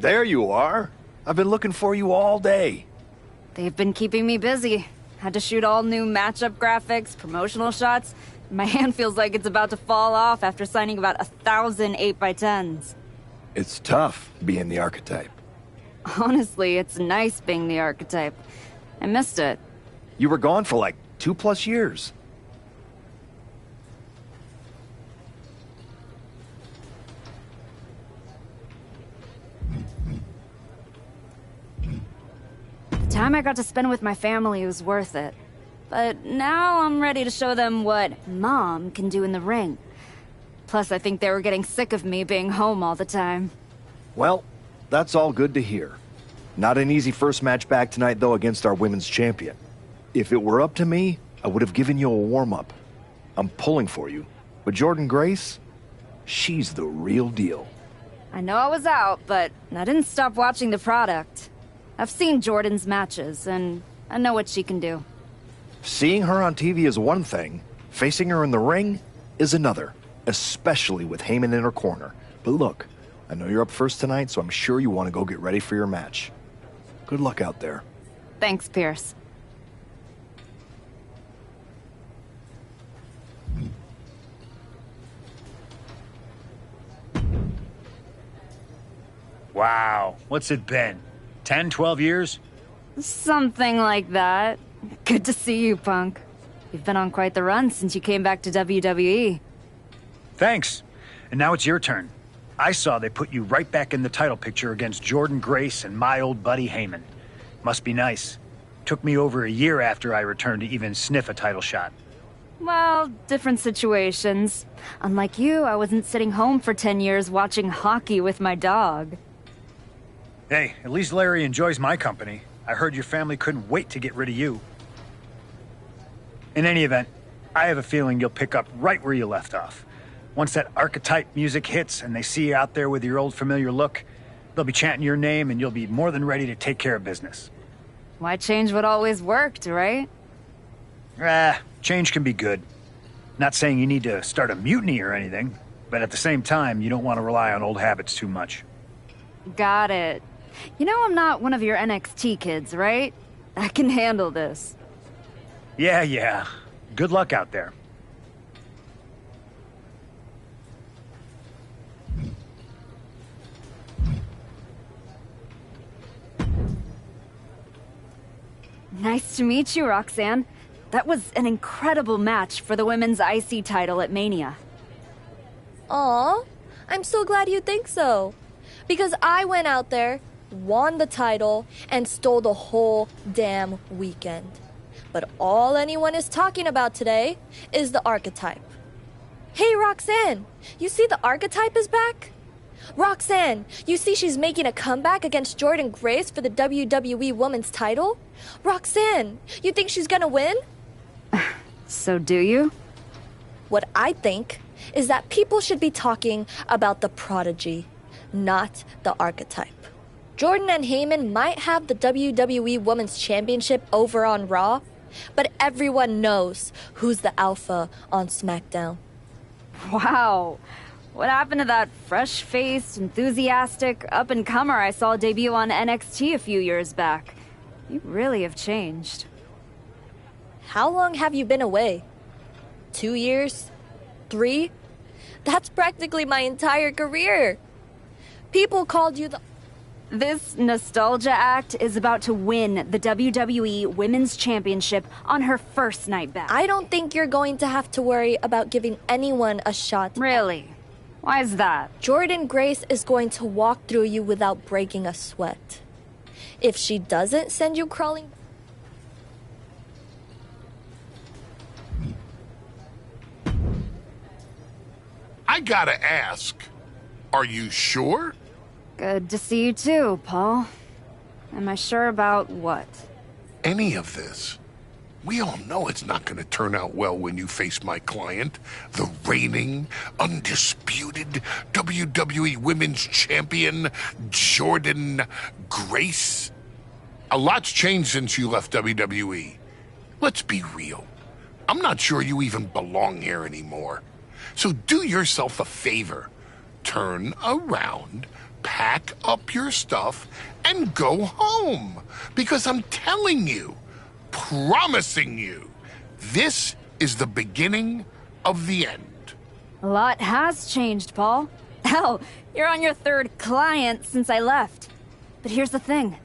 There you are. I've been looking for you all day. They've been keeping me busy. Had to shoot all new matchup graphics, promotional shots. My hand feels like it's about to fall off after signing about 1,000 8x10s. It's tough being the archetype. Honestly, it's nice being the archetype. I missed it. You were gone for like 2+ years. The time I got to spend with my family was worth it. But now I'm ready to show them what Mom can do in the ring. Plus, I think they were getting sick of me being home all the time. Well, that's all good to hear. Not an easy first match back tonight, though, against our women's champion. If it were up to me, I would have given you a warm-up. I'm pulling for you. But Jordynne Grace, she's the real deal. I know I was out, but I didn't stop watching the product. I've seen Jordynne's matches, and I know what she can do. Seeing her on TV is one thing. Facing her in the ring is another. Especially with Heyman in her corner. But look, I know you're up first tonight, so I'm sure you want to go get ready for your match. Good luck out there. Thanks, Pierce. Wow, what's it been? 10, 12 years? Something like that. Good to see you, Punk. You've been on quite the run since you came back to WWE. Thanks. And now it's your turn. I saw they put you right back in the title picture against Jordynne Grace and my old buddy Heyman. Must be nice. Took me over a year after I returned to even sniff a title shot. Well, different situations. Unlike you, I wasn't sitting home for 10 years watching hockey with my dog. Hey, at least Larry enjoys my company. I heard your family couldn't wait to get rid of you. In any event, I have a feeling you'll pick up right where you left off. Once that archetype music hits and they see you out there with your old familiar look, they'll be chanting your name and you'll be more than ready to take care of business. Why change what always worked, right? Change can be good. Not saying you need to start a mutiny or anything, but at the same time, you don't want to rely on old habits too much. Got it. You know I'm not one of your NXT kids, right? I can handle this. Yeah. Good luck out there. Nice to meet you, Roxanne. That was an incredible match for the women's IC title at Mania. Aw, I'm so glad you think so. Because I went out there, won the title, and stole the whole damn weekend. But all anyone is talking about today is the archetype. Hey, Roxanne, you see the archetype is back? Roxanne, you see she's making a comeback against Jordynne Grace for the WWE Women's title? Roxanne, you think she's gonna win? So do you? What I think is that people should be talking about the prodigy, not the archetype. Jordynne and Heyman might have the WWE Women's Championship over on Raw, but everyone knows who's the alpha on SmackDown. Wow. What happened to that fresh-faced, enthusiastic up-and-comer I saw debut on NXT a few years back? You really have changed. How long have you been away? 2 years? 3? That's practically my entire career. People called you the... This nostalgia act is about to win the WWE Women's Championship on her first night back. I don't think you're going to have to worry about giving anyone a shot. Really? Why is that? Jordynne Grace is going to walk through you without breaking a sweat. If she doesn't send you crawling... I gotta ask, are you sure? Good to see you too, Paul. Am I sure about what? Any of this? We all know it's not gonna turn out well when you face my client, the reigning, undisputed WWE Women's Champion, Jordynne Grace. A lot's changed since you left WWE. Let's be real. I'm not sure you even belong here anymore. So do yourself a favor. turn around, pack up your stuff, and go home. Because I'm telling you, promising you, this is the beginning of the end. A lot has changed, Paul. Hell, you're on your third client since I left. But here's the thing.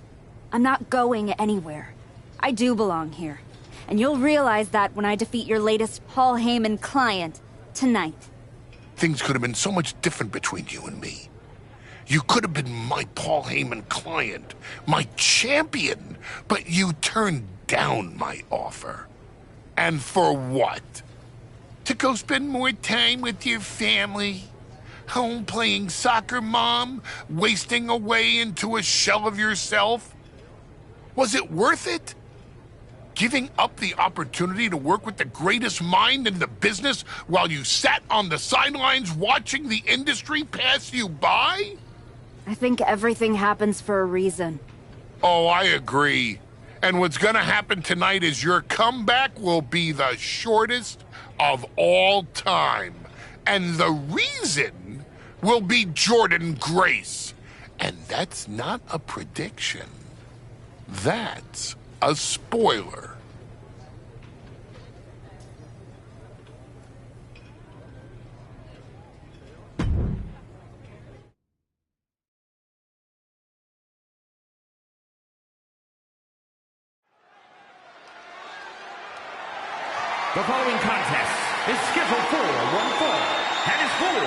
I'm not going anywhere. I do belong here. And you'll realize that when I defeat your latest Paul Heyman client tonight. Things could have been so much different between you and me. You could have been my Paul Heyman client, my champion, but you turned down my offer. And for what? To go spend more time with your family? Home playing soccer, Mom? Wasting away into a shell of yourself? Was it worth it? Giving up the opportunity to work with the greatest mind in the business while you sat on the sidelines watching the industry pass you by? I think everything happens for a reason. Oh, I agree. And what's gonna happen tonight is your comeback will be the shortest of all time. And the reason will be Jordynne Grace. And that's not a prediction. That's a spoiler. The following contest is scheduled for one fall and is for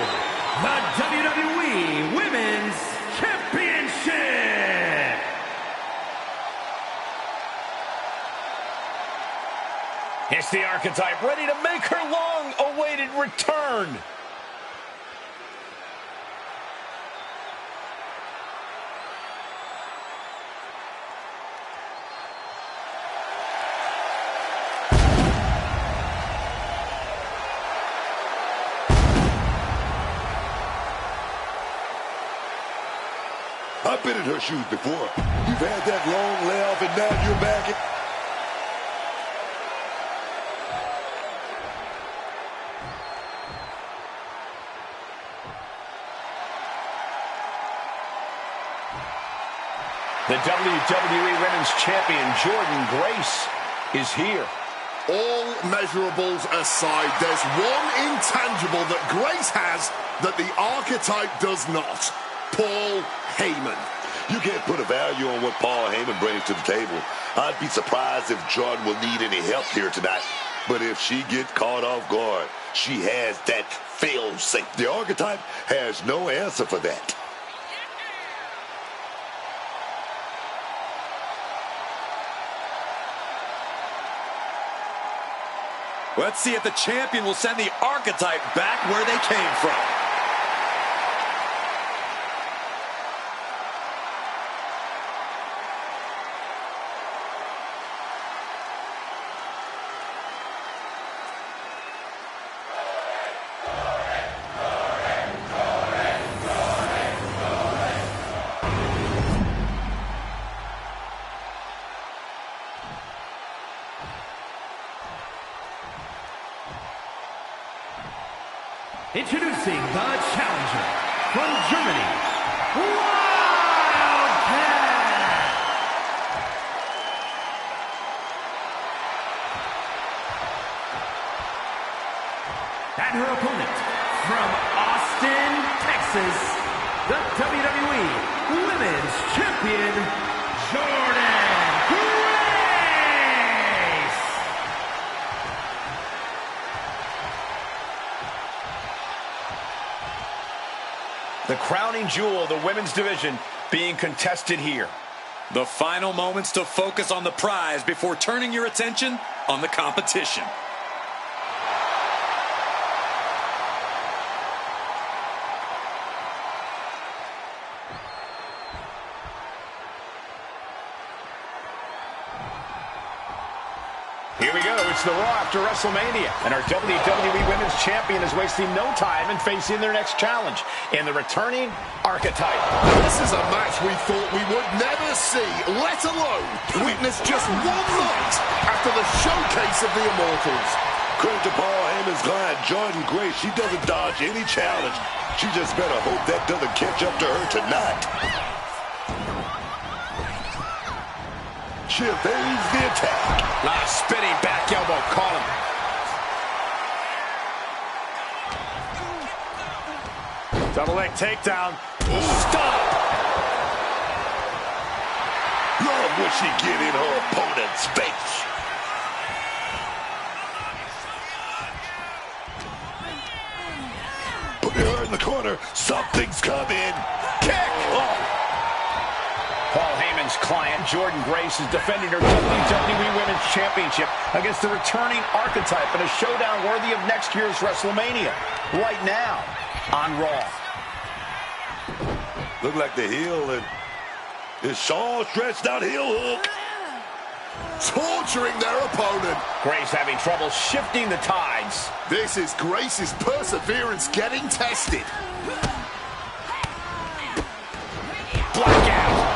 the WWE Women's Championship. It's the Archetype ready to make her long-awaited return. I've been in her shoes before. You've had that long layoff and now you're back. The WWE Women's Champion, Jordynne Grace, is here. All measurables aside, there's one intangible that Grace has that the Archetype does not. Paul Heyman. You can't put a value on what Paul Heyman brings to the table. I'd be surprised if Jordynne will need any help here tonight. But if she gets caught off guard, she has that fail-safe. The Archetype has no answer for that. Let's see if the champion will send the Archetype back where they came from. Introducing the challenger from Germany, Wildcat! And her opponent from Austin, Texas, the WWE Women's Champion, Jordynne Grace! The crowning jewel of the women's division being contested here. The final moments to focus on the prize before turning your attention on the competition. Here we go, it's the Raw after WrestleMania, and our WWE Women's Champion is wasting no time in facing their next challenge in the returning Archetype. This is a match we thought we would never see, let alone witness just one night after the showcase of the Immortals. Credit to Paul Heyman's client, Jordynne Grace. She doesn't dodge any challenge. She just better hope that doesn't catch up to her tonight. She evades the attack. Spinning back elbow caught him. Double leg takedown. Stop! Love when she get in her opponent's face. Put her in the corner. Something's coming. Kick! Oh. Paul Heyman's client, Jordynne Grace, is defending her WWE Women's Championship against the returning Archetype in a showdown worthy of next year's WrestleMania. Right now on Raw. Look like the heel, and his Shaw stretched out heel hook. Torturing their opponent. Grace having trouble shifting the tides. This is Grace's perseverance getting tested. Blackout.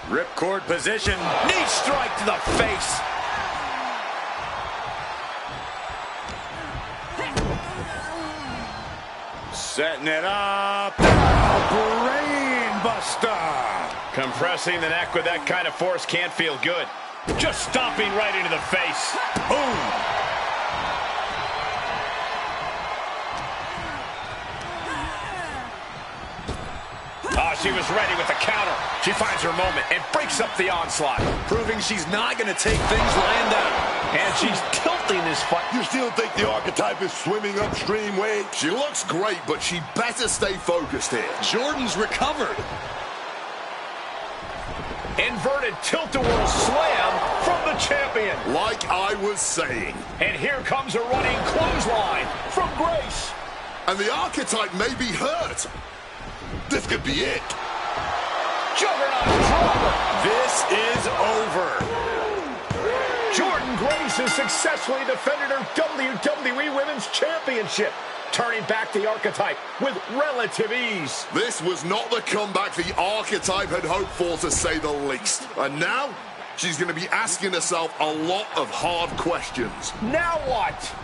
Ripcord position. Knee strike to the face. Setting it up. Brain buster. Compressing the neck with that kind of force can't feel good. Just stomping right into the face. Boom. She was ready with the counter. She finds her moment and breaks up the onslaught. Proving she's not going to take things lying down. And she's tilting this fight. You still think the Archetype is swimming upstream, Wade? She looks great, but she better stay focused here. Jordynne's recovered. Inverted tilt-a-whirl slam from the champion. Like I was saying. And here comes a running clothesline from Grace. And the Archetype may be hurt. This could be it. Juggernaut drop. This is over. Jordynne Grace has successfully defended her WWE Women's Championship, turning back the Archetype with relative ease. This was not the comeback the Archetype had hoped for, to say the least. And now, she's going to be asking herself a lot of hard questions. Now what?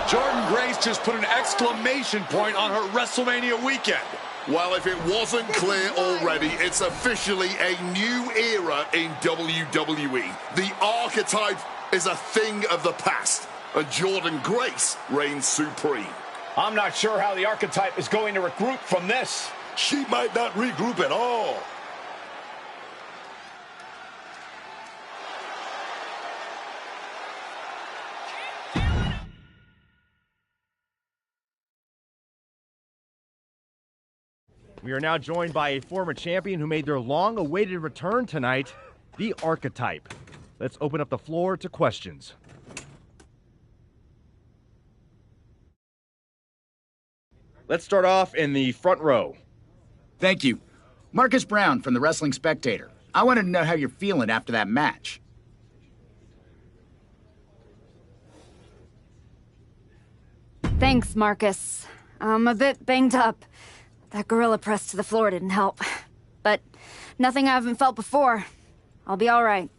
Jordynne Grace just put an exclamation point on her WrestleMania weekend. Well, if it wasn't clear already, it's officially a new era in WWE. The Archetype is a thing of the past, and Jordynne Grace reigns supreme. I'm not sure how the Archetype is going to regroup from this. She might not regroup at all. We are now joined by a former champion who made their long-awaited return tonight, the Archetype. Let's open up the floor to questions. Let's start off in the front row. Thank you. Marcus Brown from the Wrestling Spectator. I wanted to know how you're feeling after that match. Thanks, Marcus. I'm a bit banged up. That gorilla press to the floor didn't help. But nothing I haven't felt before. I'll be all right.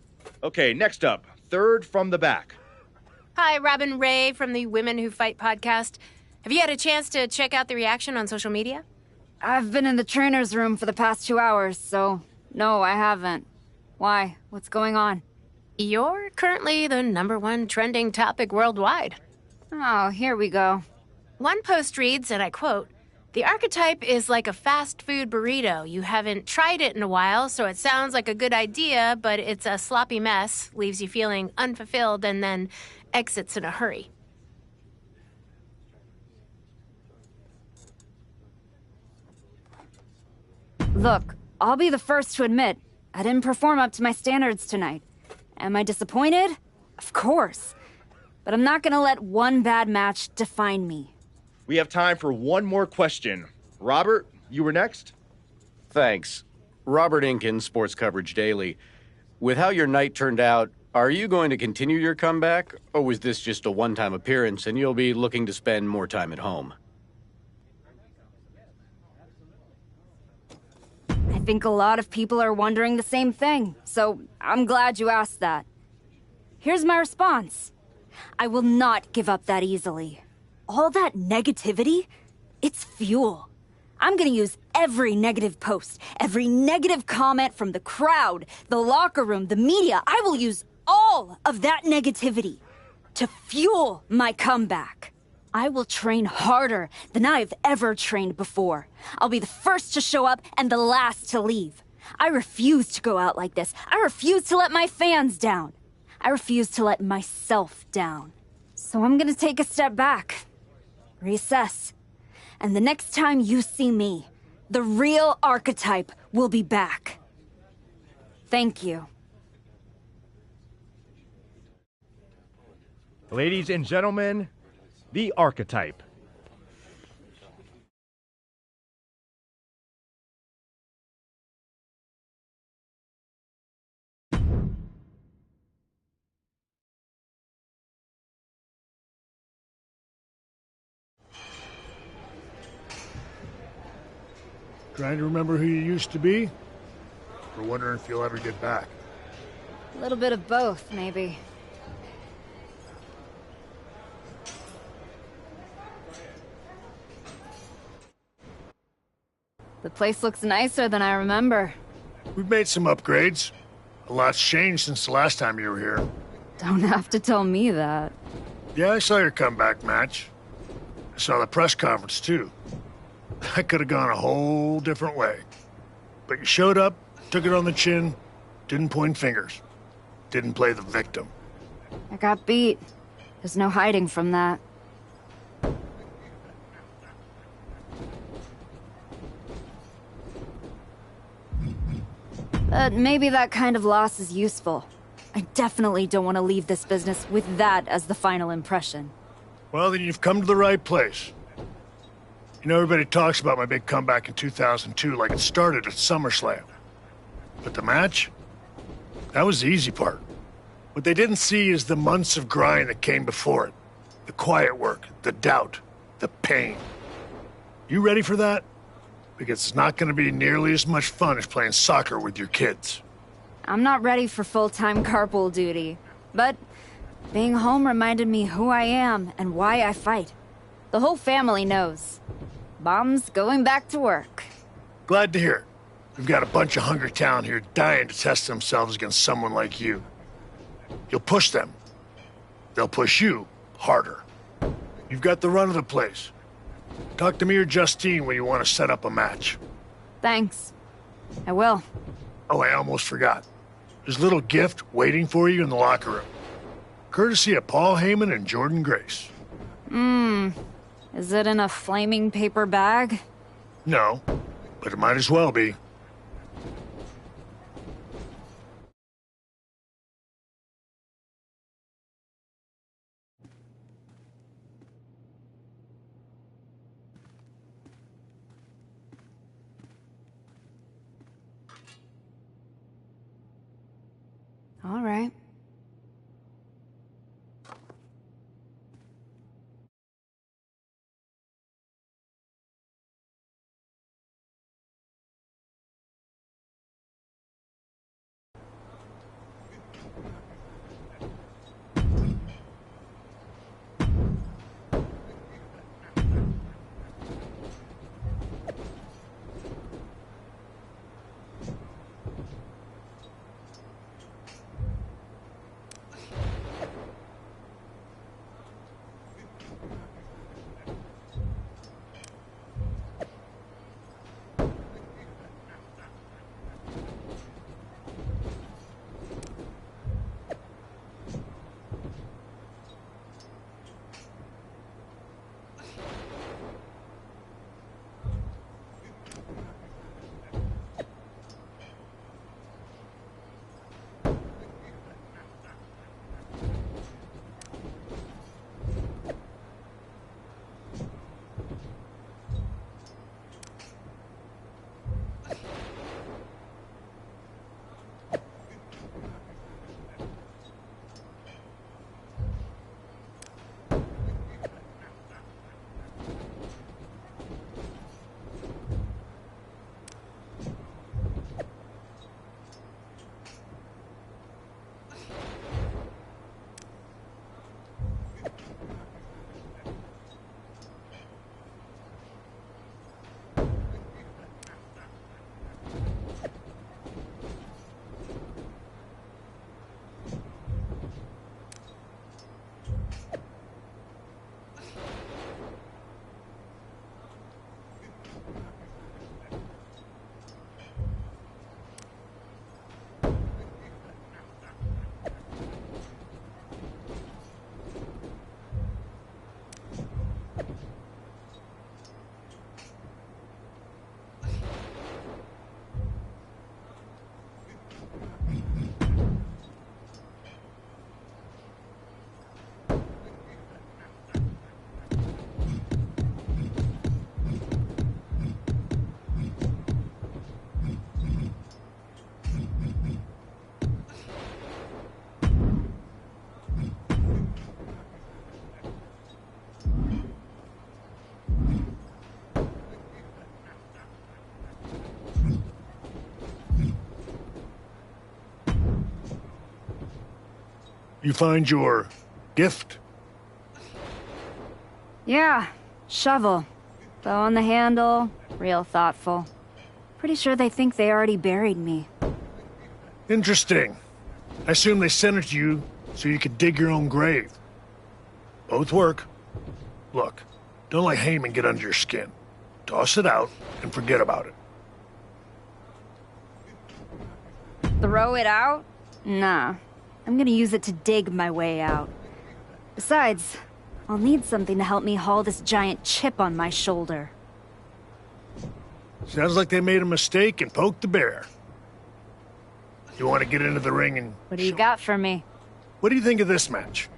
Okay, next up, third from the back. Hi, Robin Ray from the Women Who Fight podcast. Have you had a chance to check out the reaction on social media? I've been in the trainer's room for the past 2 hours, so no, I haven't. Why? What's going on? You're currently the #1 trending topic worldwide. Oh, here we go. One post reads, and I quote, "The Archetype is like a fast food burrito. You haven't tried it in a while, so it sounds like a good idea, but it's a sloppy mess, leaves you feeling unfulfilled, and then exits in a hurry." Look, I'll be the first to admit, I didn't perform up to my standards tonight. Am I disappointed? Of course. But I'm not gonna let one bad match define me. We have time for one more question. Robert, you were next? Thanks. Robert Inkin, Sports Coverage Daily. With how your night turned out, are you going to continue your comeback, or was this just a one-time appearance and you'll be looking to spend more time at home? I think a lot of people are wondering the same thing, so I'm glad you asked that. Here's my response. I will not give up that easily. All that negativity, it's fuel. I'm gonna use every negative post, every negative comment from the crowd, the locker room, the media. I will use all of that negativity to fuel my comeback. I will train harder than I've ever trained before. I'll be the first to show up and the last to leave. I refuse to go out like this. I refuse to let my fans down. I refuse to let myself down. So I'm gonna take a step back, reassess, and the next time you see me, the real archetype will be back. Thank you. Ladies and gentlemen, the archetype. Trying to remember who you used to be? Or wondering if you'll ever get back? A little bit of both, maybe. The place looks nicer than I remember. We've made some upgrades. A lot's changed since the last time you were here. Don't have to tell me that. Yeah, I saw your comeback match. I saw the press conference, too. That could have gone a whole different way. But you showed up, took it on the chin, didn't point fingers. Didn't play the victim. I got beat. There's no hiding from that. But maybe that kind of loss is useful. I definitely don't want to leave this business with that as the final impression. Well, then you've come to the right place. You know, everybody talks about my big comeback in 2002 like it started at SummerSlam. But the match? That was the easy part. What they didn't see is the months of grind that came before it. The quiet work, the doubt, the pain. You ready for that? Because it's not going to be nearly as much fun as playing soccer with your kids. I'm not ready for full-time carpool duty, but being home reminded me who I am and why I fight. The whole family knows. Mom's going back to work. Glad to hear it. We've got a bunch of hungry talent here dying to test themselves against someone like you. You'll push them. They'll push you harder. You've got the run of the place. Talk to me or Justine when you want to set up a match. Thanks. I will. Oh, I almost forgot. There's a little gift waiting for you in the locker room. Courtesy of Paul Heyman and Jordynne Grace. Is it in a flaming paper bag? No, but it might as well be. All right. You find your gift? Yeah, shovel. Bow on the handle, real thoughtful. Pretty sure they think they already buried me. Interesting. I assume they sent it to you so you could dig your own grave. Both work. Look, don't let Heyman get under your skin. Toss it out and forget about it. Throw it out? Nah. I'm gonna use it to dig my way out. Besides, I'll need something to help me haul this giant chip on my shoulder. Sounds like they made a mistake and poked the bear. You want to get into the ring and... What do you got for me? What do you think of this match?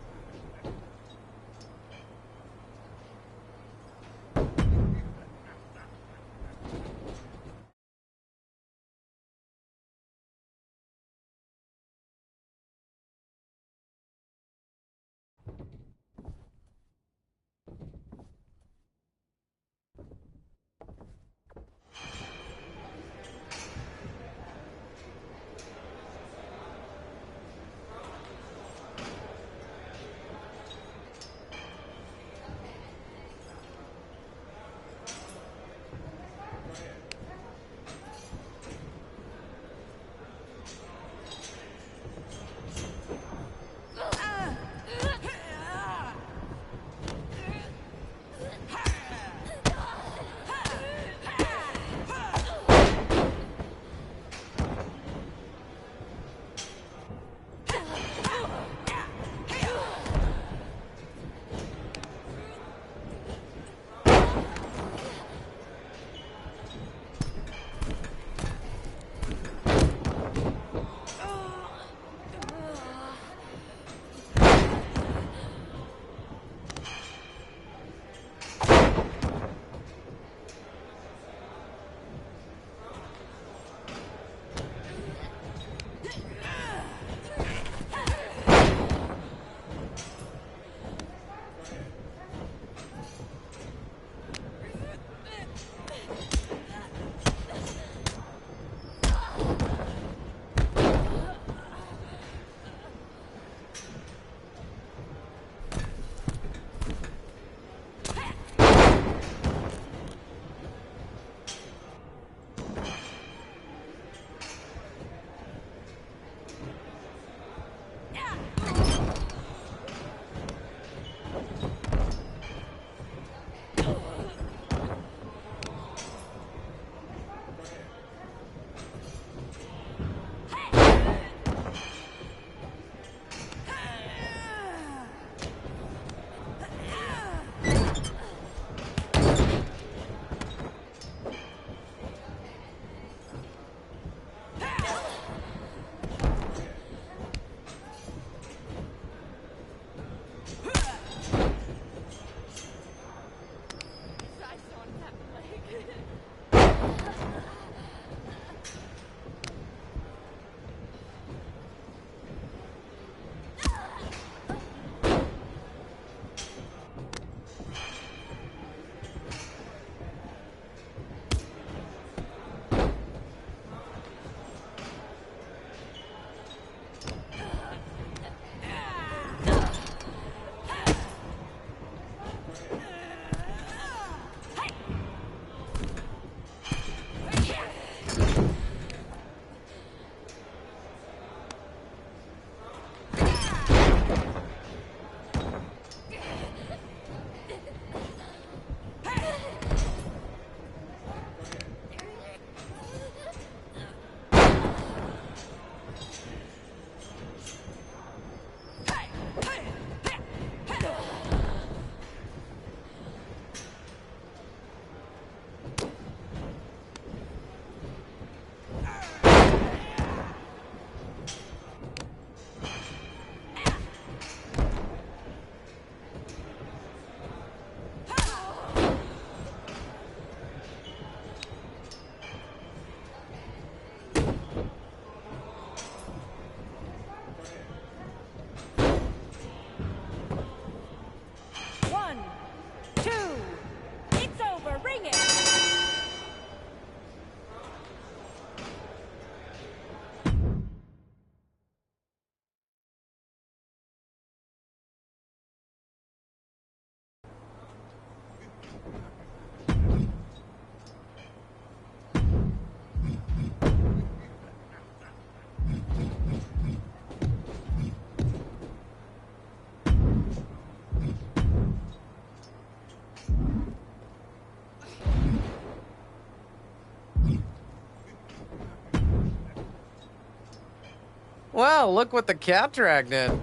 Well, look what the cat dragged in.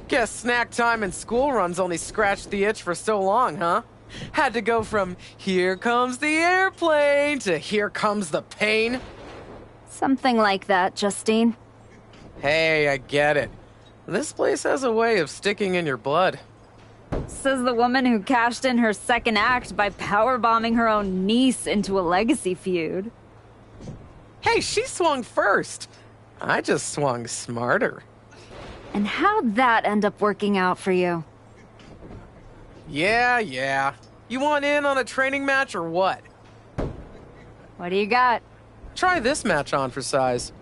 Guess snack time and school runs only scratched the itch for so long, huh? Had to go from here comes the airplane to here comes the pain. Something like that, Justine. Hey, I get it. This place has a way of sticking in your blood. Says the woman who cashed in her second act by powerbombing her own niece into a legacy feud. Hey, she swung first. I just swung smarter. And how'd that end up working out for you? Yeah. You want in on a training match or what? What do you got? Try this match on for size.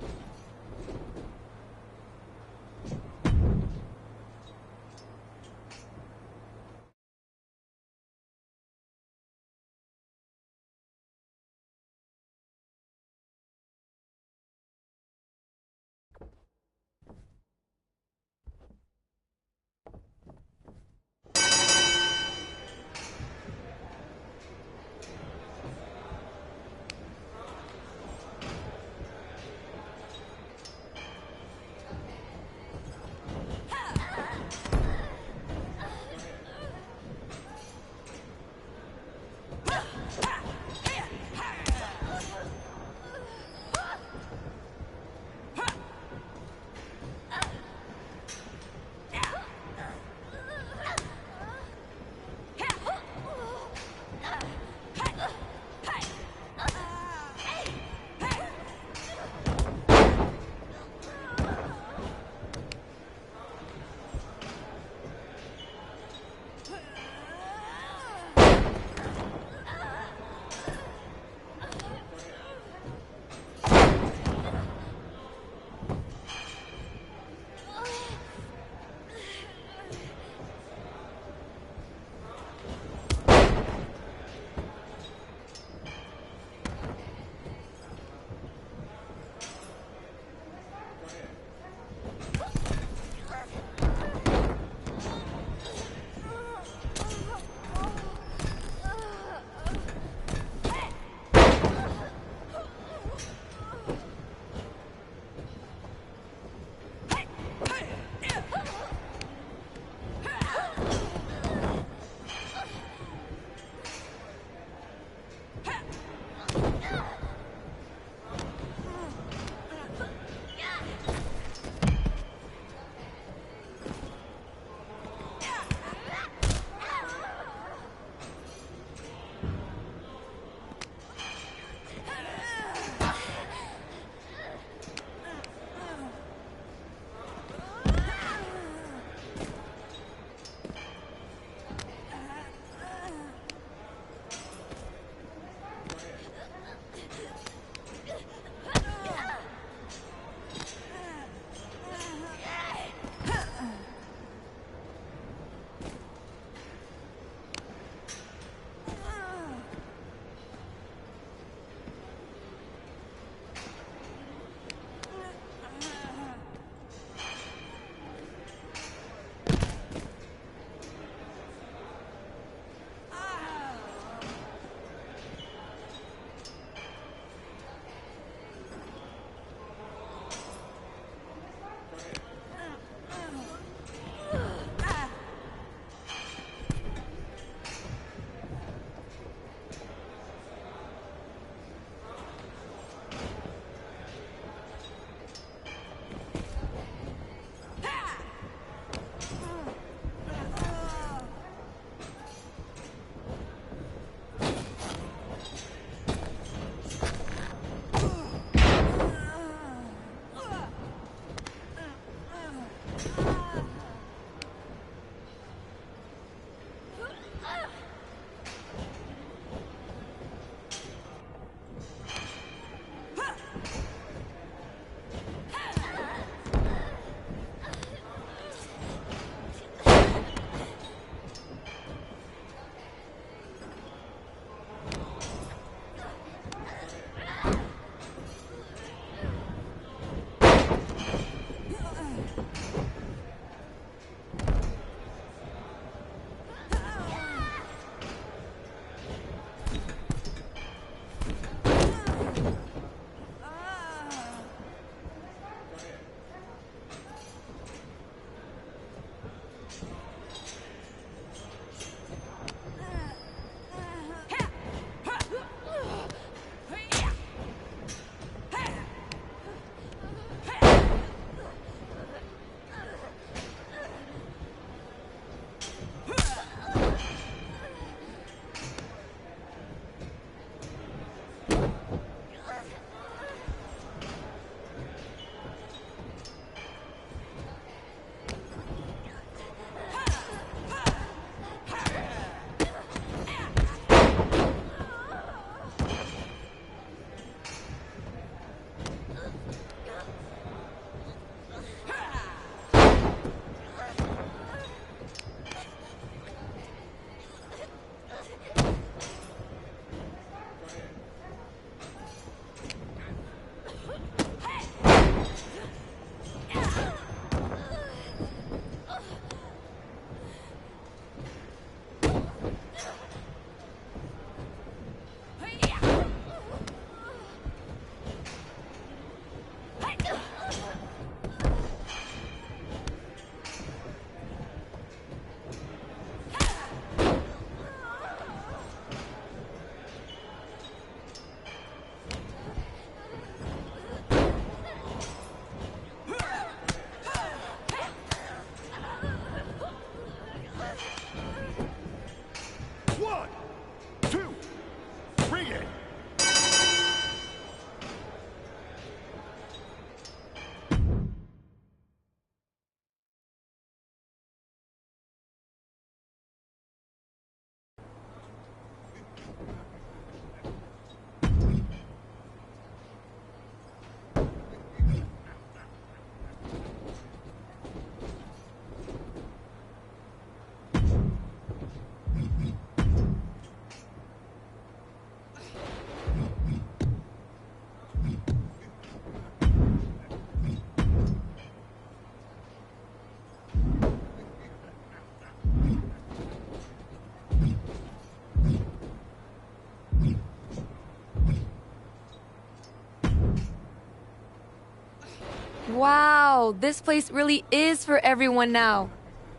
Wow, this place really is for everyone now.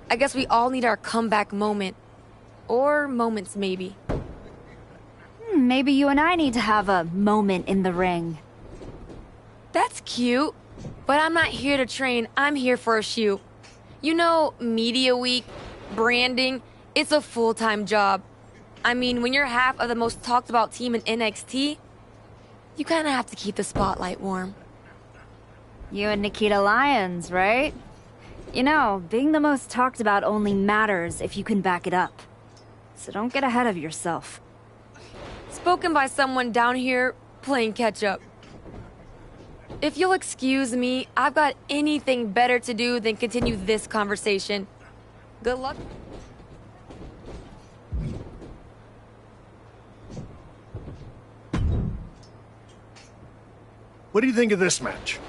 I guess we all need our comeback moment. Or moments, maybe. Maybe you and I need to have a moment in the ring. That's cute. But I'm not here to train, I'm here for a shoot. You know, media week, branding, it's a full-time job. I mean, when you're half of the most talked about team in NXT, you kinda have to keep the spotlight warm. You and Nikkita Lyons, right? You know, being the most talked about only matters if you can back it up. So don't get ahead of yourself. Spoken by someone down here playing catch-up. If you'll excuse me, I've got anything better to do than continue this conversation. Good luck. What do you think of this match?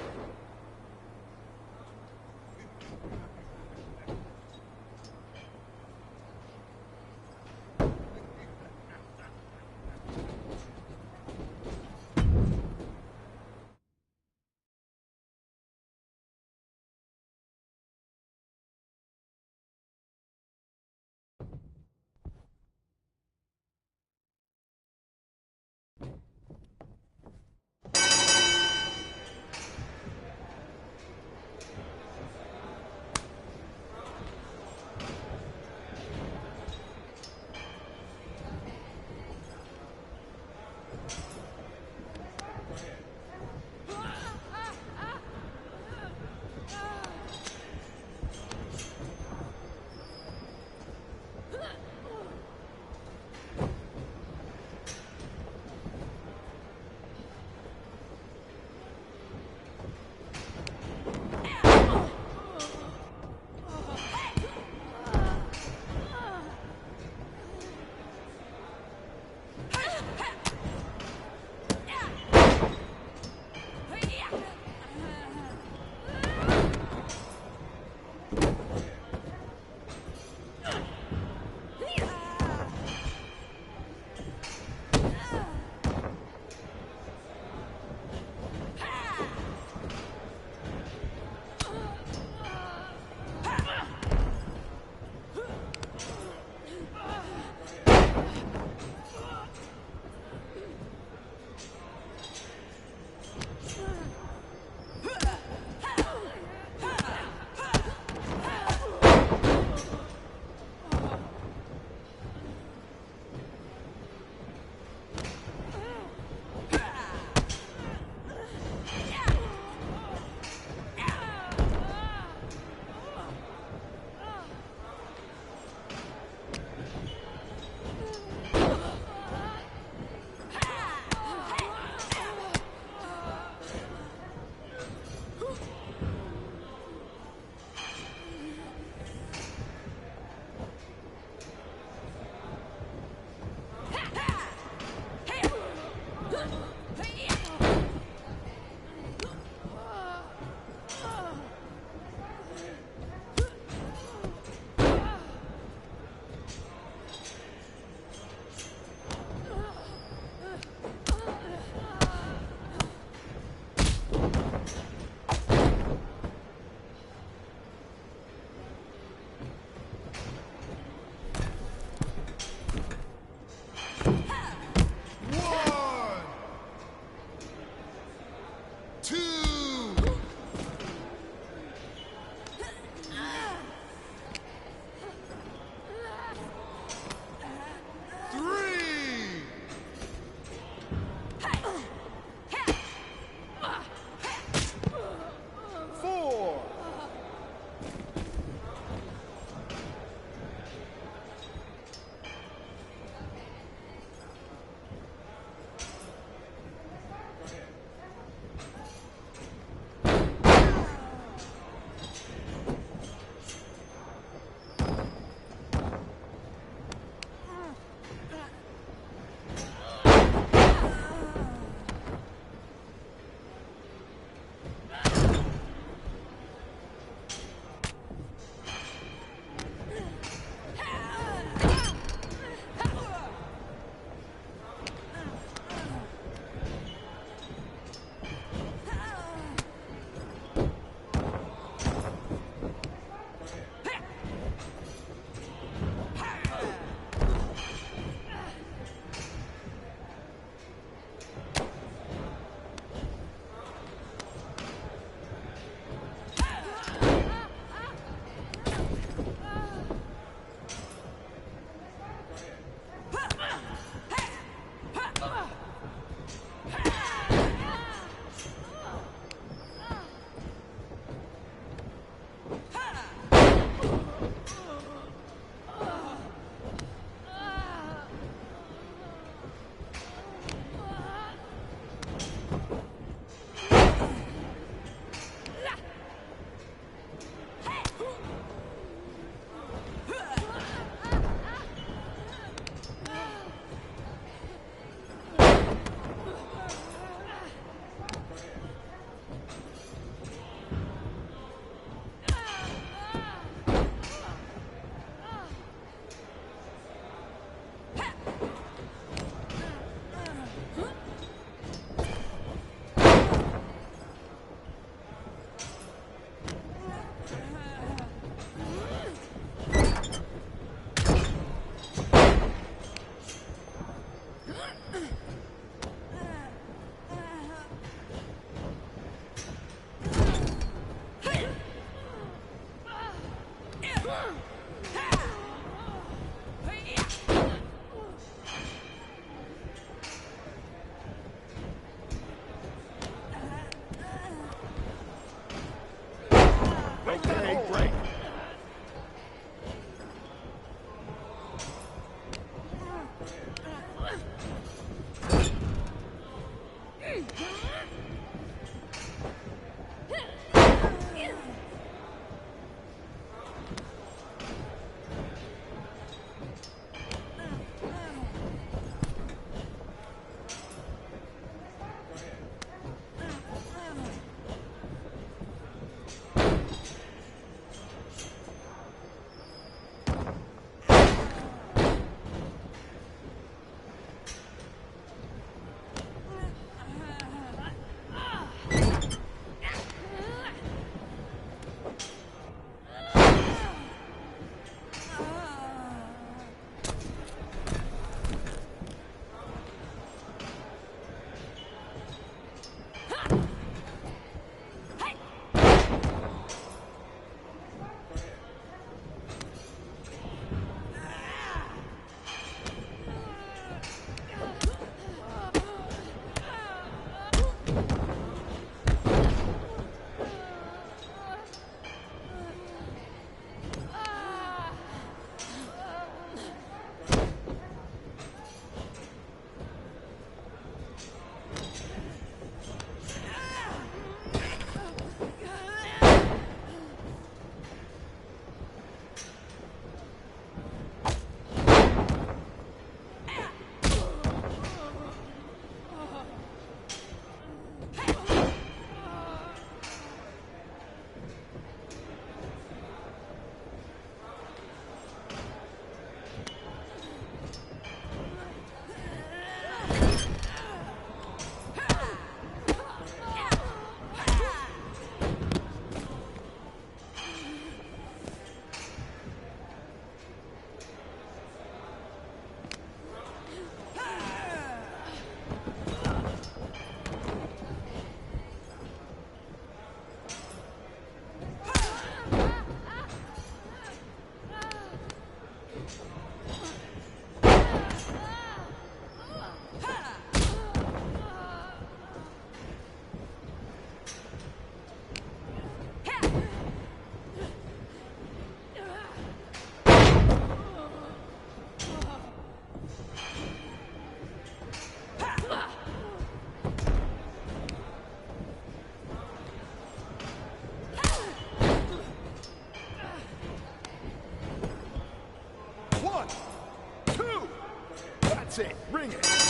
That's it. Ring it.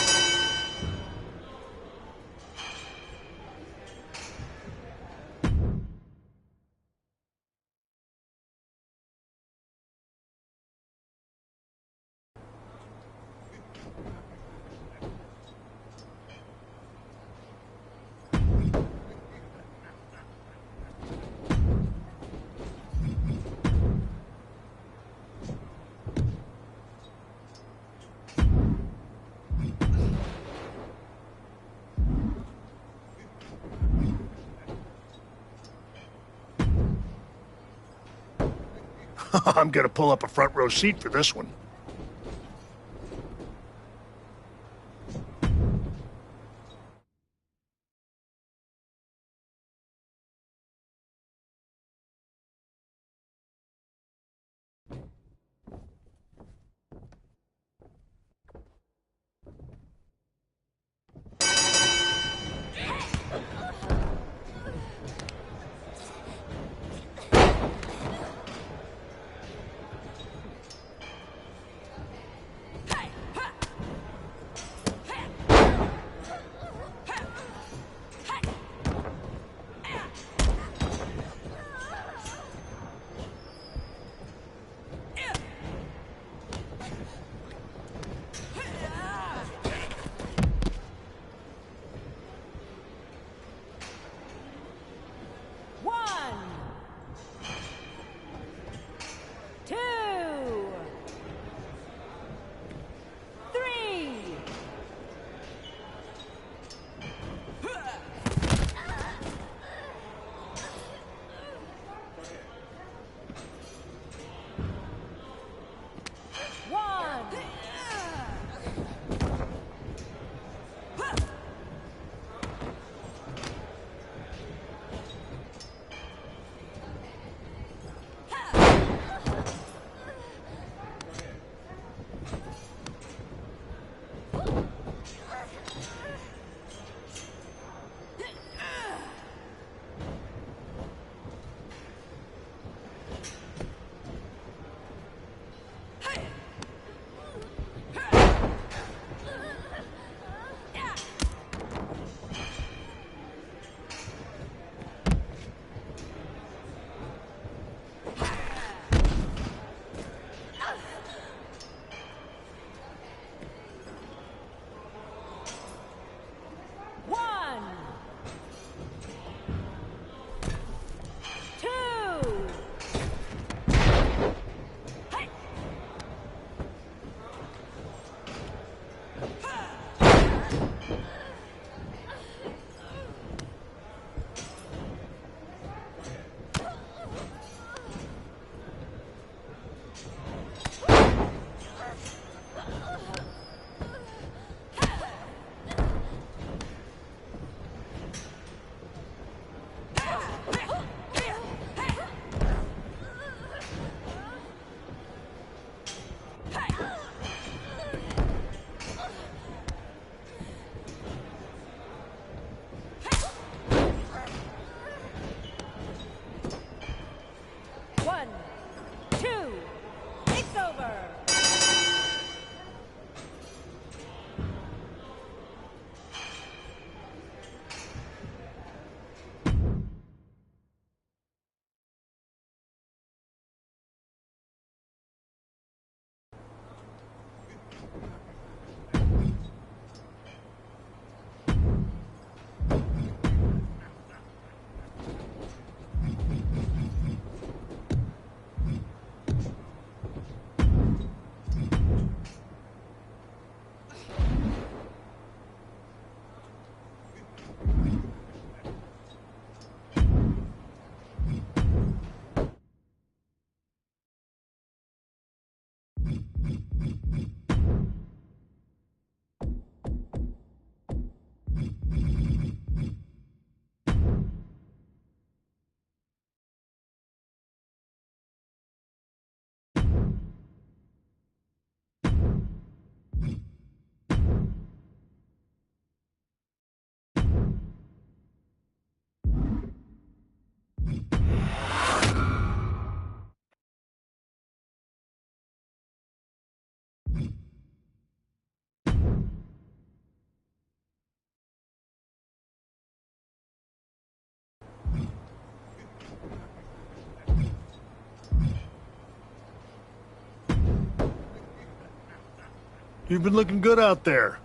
I'm gonna pull up a front row seat for this one. You've been looking good out there.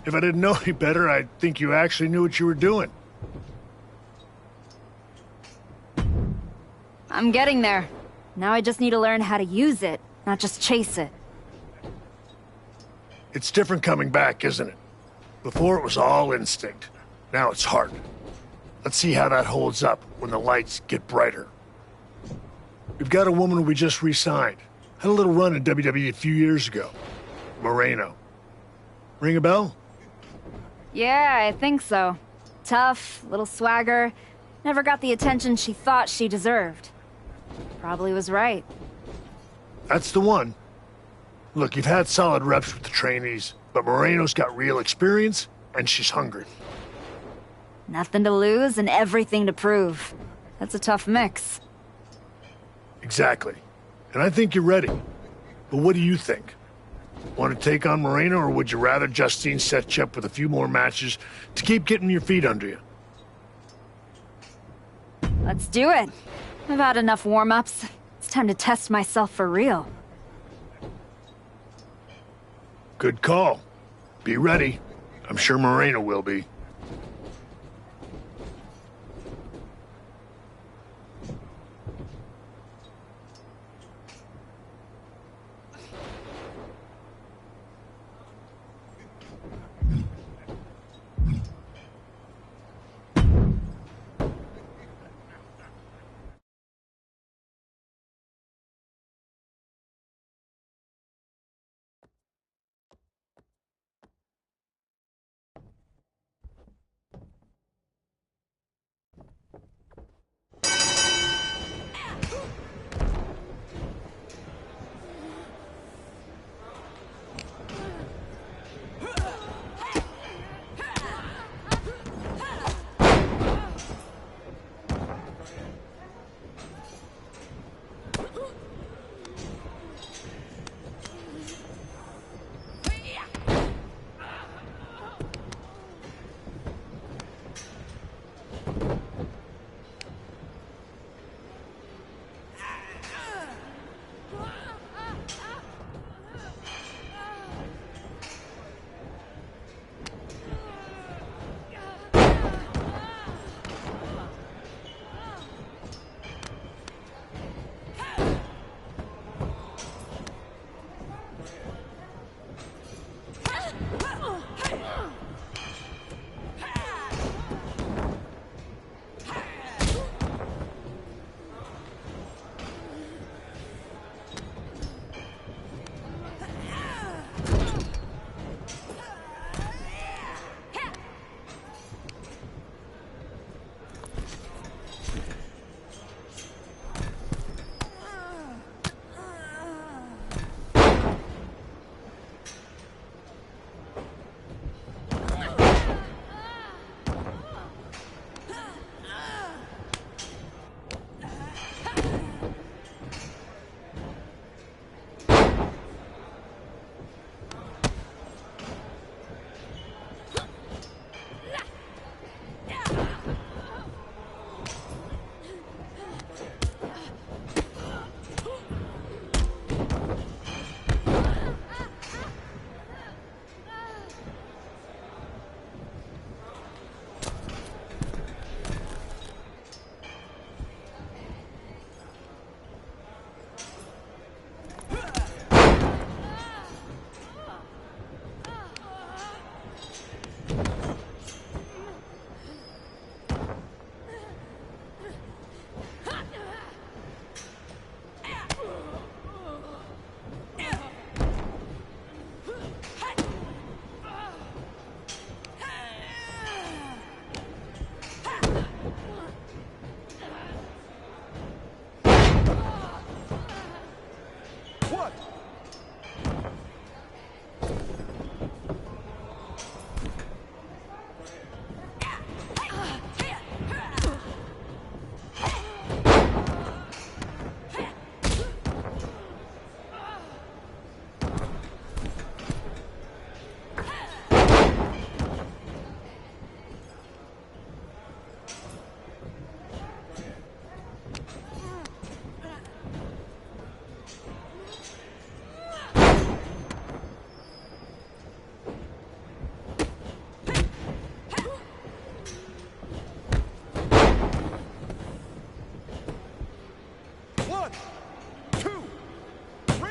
If I didn't know any better, I'd think you actually knew what you were doing. I'm getting there. Now I just need to learn how to use it, not just chase it. It's different coming back, isn't it? Before it was all instinct. Now it's heart. Let's see how that holds up when the lights get brighter. We've got a woman we just re-signed. Had a little run in WWE a few years ago. Moreno. Ring a bell? Yeah, I think so. Tough, little swagger. Never got the attention she thought she deserved. Probably was right. That's the one. Look, you've had solid reps with the trainees, but Moreno's got real experience, and she's hungry. Nothing to lose and everything to prove. That's a tough mix. Exactly. And I think you're ready. But what do you think? Want to take on Moreno, or would you rather Justine set you up with a few more matches to keep getting your feet under you? Let's do it. I've had enough warm-ups. It's time to test myself for real. Good call. Be ready. I'm sure Moreno will be.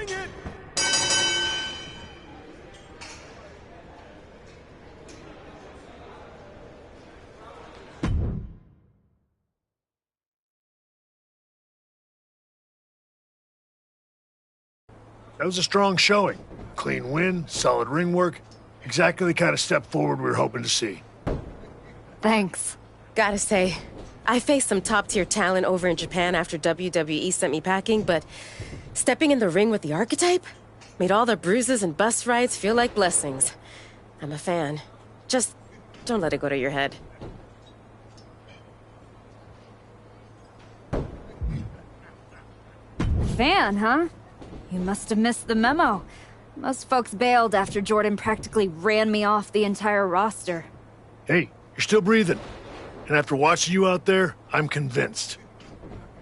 Bring it! That was a strong showing. Clean win, solid ring work. Exactly the kind of step forward we were hoping to see. Thanks. Gotta say, I faced some top-tier talent over in Japan after WWE sent me packing, but stepping in the ring with the Archetype made all the bruises and bus rides feel like blessings. I'm a fan. Just don't let it go to your head. Fan, huh? You must have missed the memo. Most folks bailed after Jordynne practically ran me off the entire roster. Hey, you're still breathing. And after watching you out there, I'm convinced.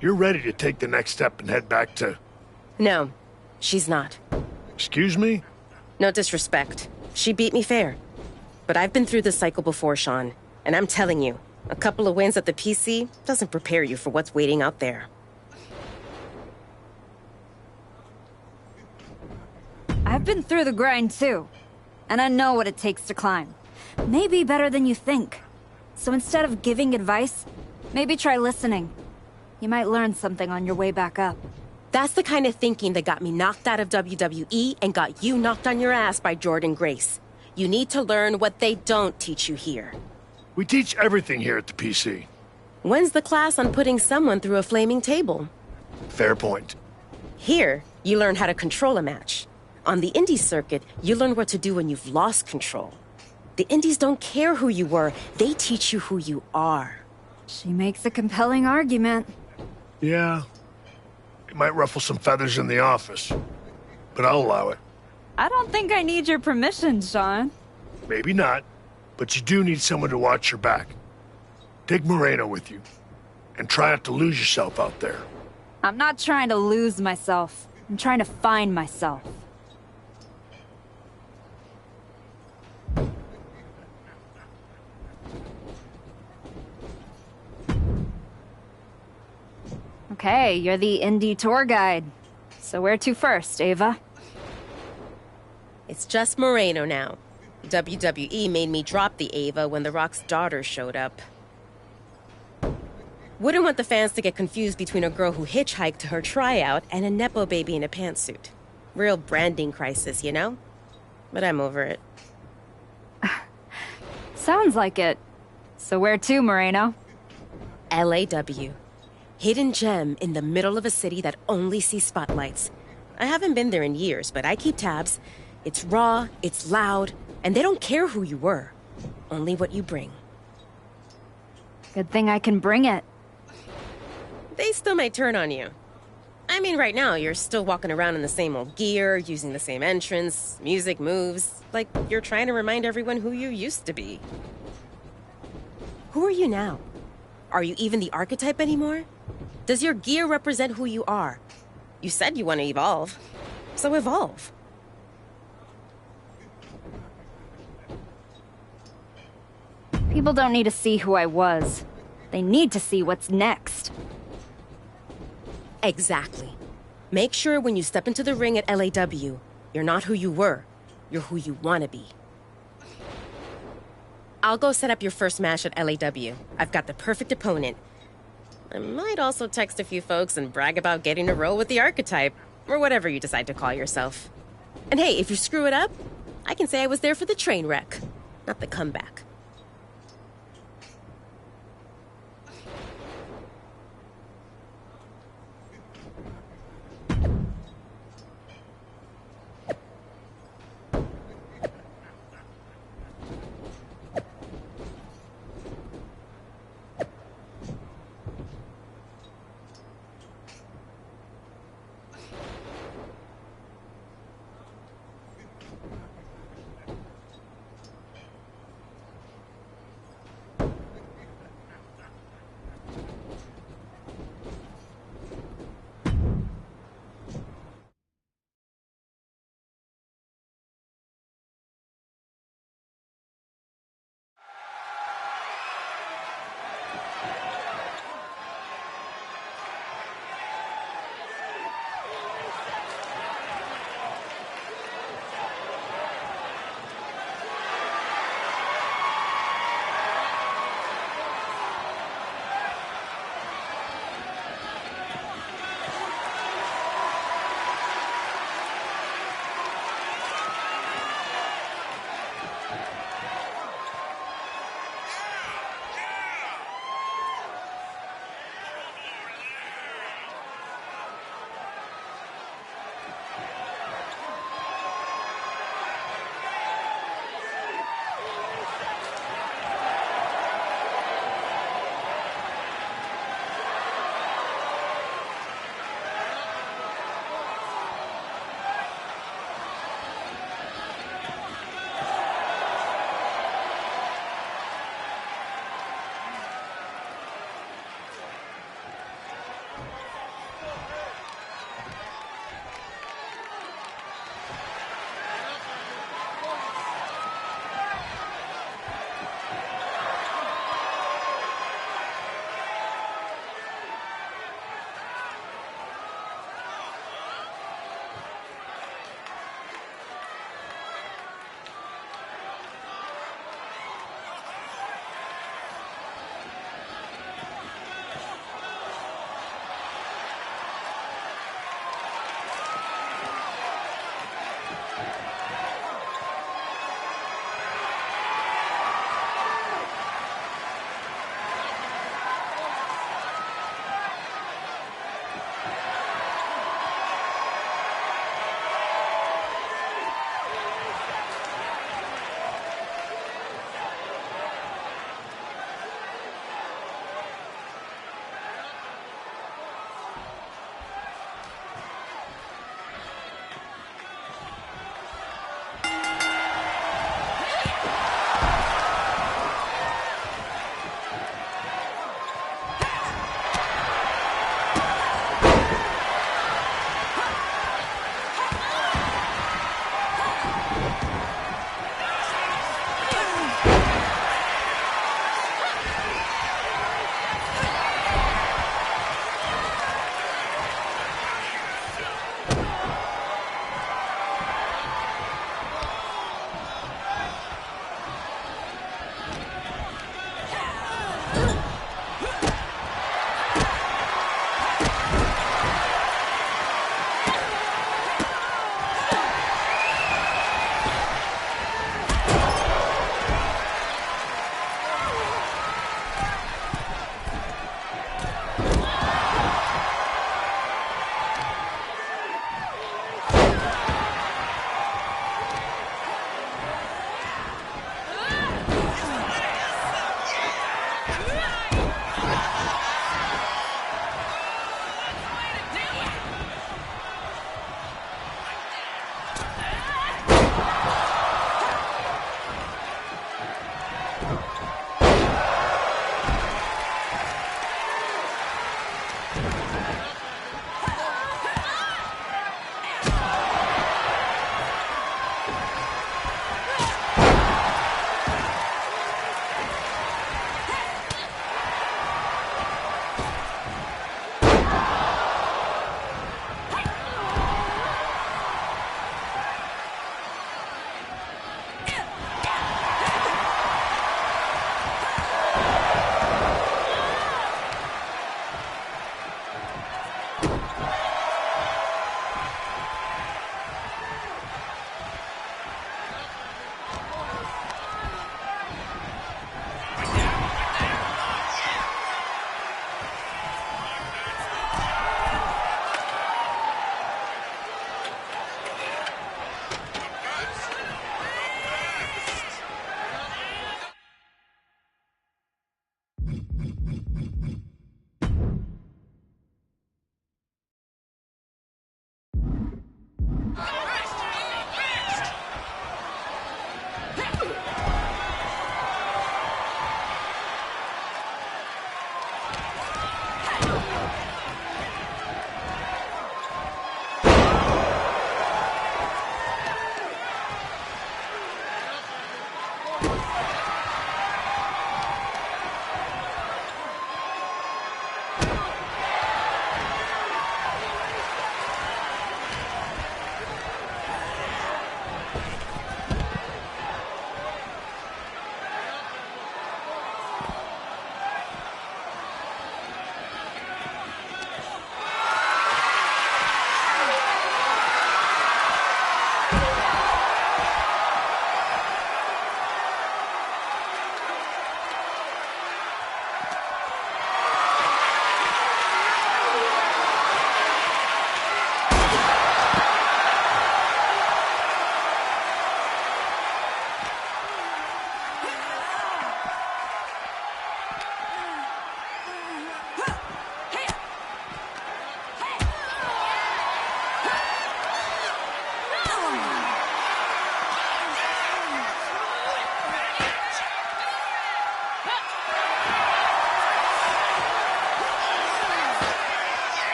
You're ready to take the next step and head back to... No, she's not. Excuse me? No disrespect. She beat me fair. But I've been through this cycle before, Sean. And I'm telling you, a couple of wins at the PC doesn't prepare you for what's waiting out there. I've been through the grind too, and I know what it takes to climb. Maybe better than you think. So instead of giving advice, maybe try listening. You might learn something on your way back up. That's the kind of thinking that got me knocked out of WWE and got you knocked on your ass by Jordynne Grace. You need to learn what they don't teach you here. We teach everything here at the PC. When's the class on putting someone through a flaming table? Fair point. Here, you learn how to control a match. On the indie circuit, you learn what to do when you've lost control. The indies don't care who you were, they teach you who you are. She makes a compelling argument. Yeah. It might ruffle some feathers in the office, but I'll allow it. I don't think I need your permission, Sean. Maybe not, but you do need someone to watch your back. Take Moreno with you, and try not to lose yourself out there. I'm not trying to lose myself. I'm trying to find myself. Okay, you're the indie tour guide. So where to first, Ava? It's just Moreno now. WWE made me drop the Ava when The Rock's daughter showed up. Wouldn't want the fans to get confused between a girl who hitchhiked to her tryout and a Nepo baby in a pantsuit. Real branding crisis, you know? But I'm over it. Sounds like it. So where to, Moreno? LAW. Hidden gem in the middle of a city that only sees spotlights. I haven't been there in years, but I keep tabs. It's raw, it's loud, and they don't care who you were. Only what you bring. Good thing I can bring it. They still might turn on you. I mean, right now, you're still walking around in the same old gear, using the same entrance, music moves, like you're trying to remind everyone who you used to be. Who are you now? Are you even the Archetype anymore? Does your gear represent who you are? You said you want to evolve, so evolve. People don't need to see who I was. They need to see what's next. Exactly. Make sure when you step into the ring at LAW, you're not who you were. You're who you want to be. I'll go set up your first match at LAW. I've got the perfect opponent. I might also text a few folks and brag about getting a role with the Archetype, or whatever you decide to call yourself. And hey, if you screw it up, I can say I was there for the train wreck, not the comeback.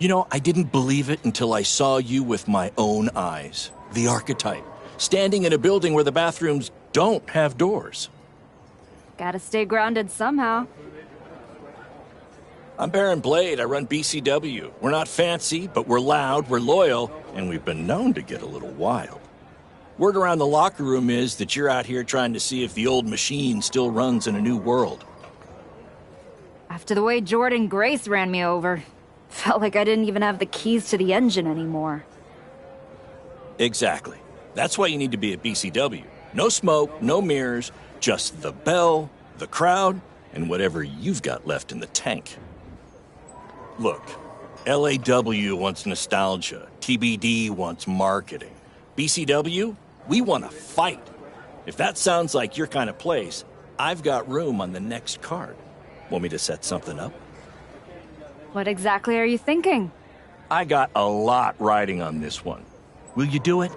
You know, I didn't believe it until I saw you with my own eyes. The archetype. Standing in a building where the bathrooms don't have doors. Gotta stay grounded somehow. I'm Baron Blade. I run BCW. We're not fancy, but we're loud, we're loyal, and we've been known to get a little wild. Word around the locker room is that you're out here trying to see if the old machine still runs in a new world. After the way Jordynne Grace ran me over, felt like I didn't even have the keys to the engine anymore. Exactly. That's why you need to be at BCW. No smoke, no mirrors, just the bell, the crowd, and whatever you've got left in the tank. Look, LAW wants nostalgia, TBD wants marketing. BCW, we want to fight. If that sounds like your kind of place, I've got room on the next card. Want me to set something up? What exactly are you thinking? I got a lot riding on this one. Will you do it?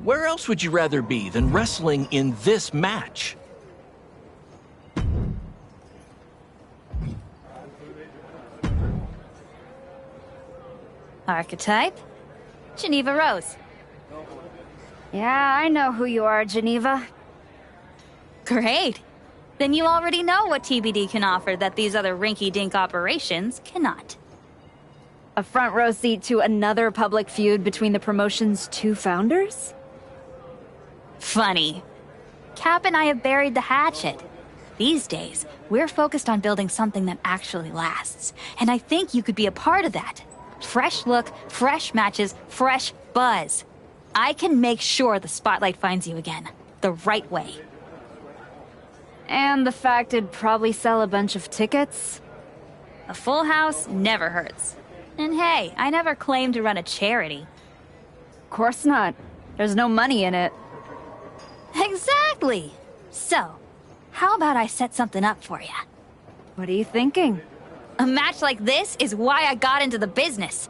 Where else would you rather be than wrestling in this match? Archetype? Geneva Rose. Yeah, I know who you are, Geneva. Great. Then you already know what TBD can offer that these other rinky-dink operations cannot. A front row seat to another public feud between the promotion's two founders? Funny. Cap and I have buried the hatchet. These days, we're focused on building something that actually lasts. And I think you could be a part of that. Fresh look, fresh matches, fresh buzz. I can make sure the spotlight finds you again. The right way. And the fact it'd probably sell a bunch of tickets? A full house never hurts. And hey, I never claimed to run a charity. Of course not. There's no money in it. Exactly! So, how about I set something up for you? What are you thinking? A match like this is why I got into the business.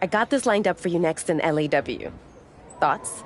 I got this lined up for you next in LAW. Thoughts?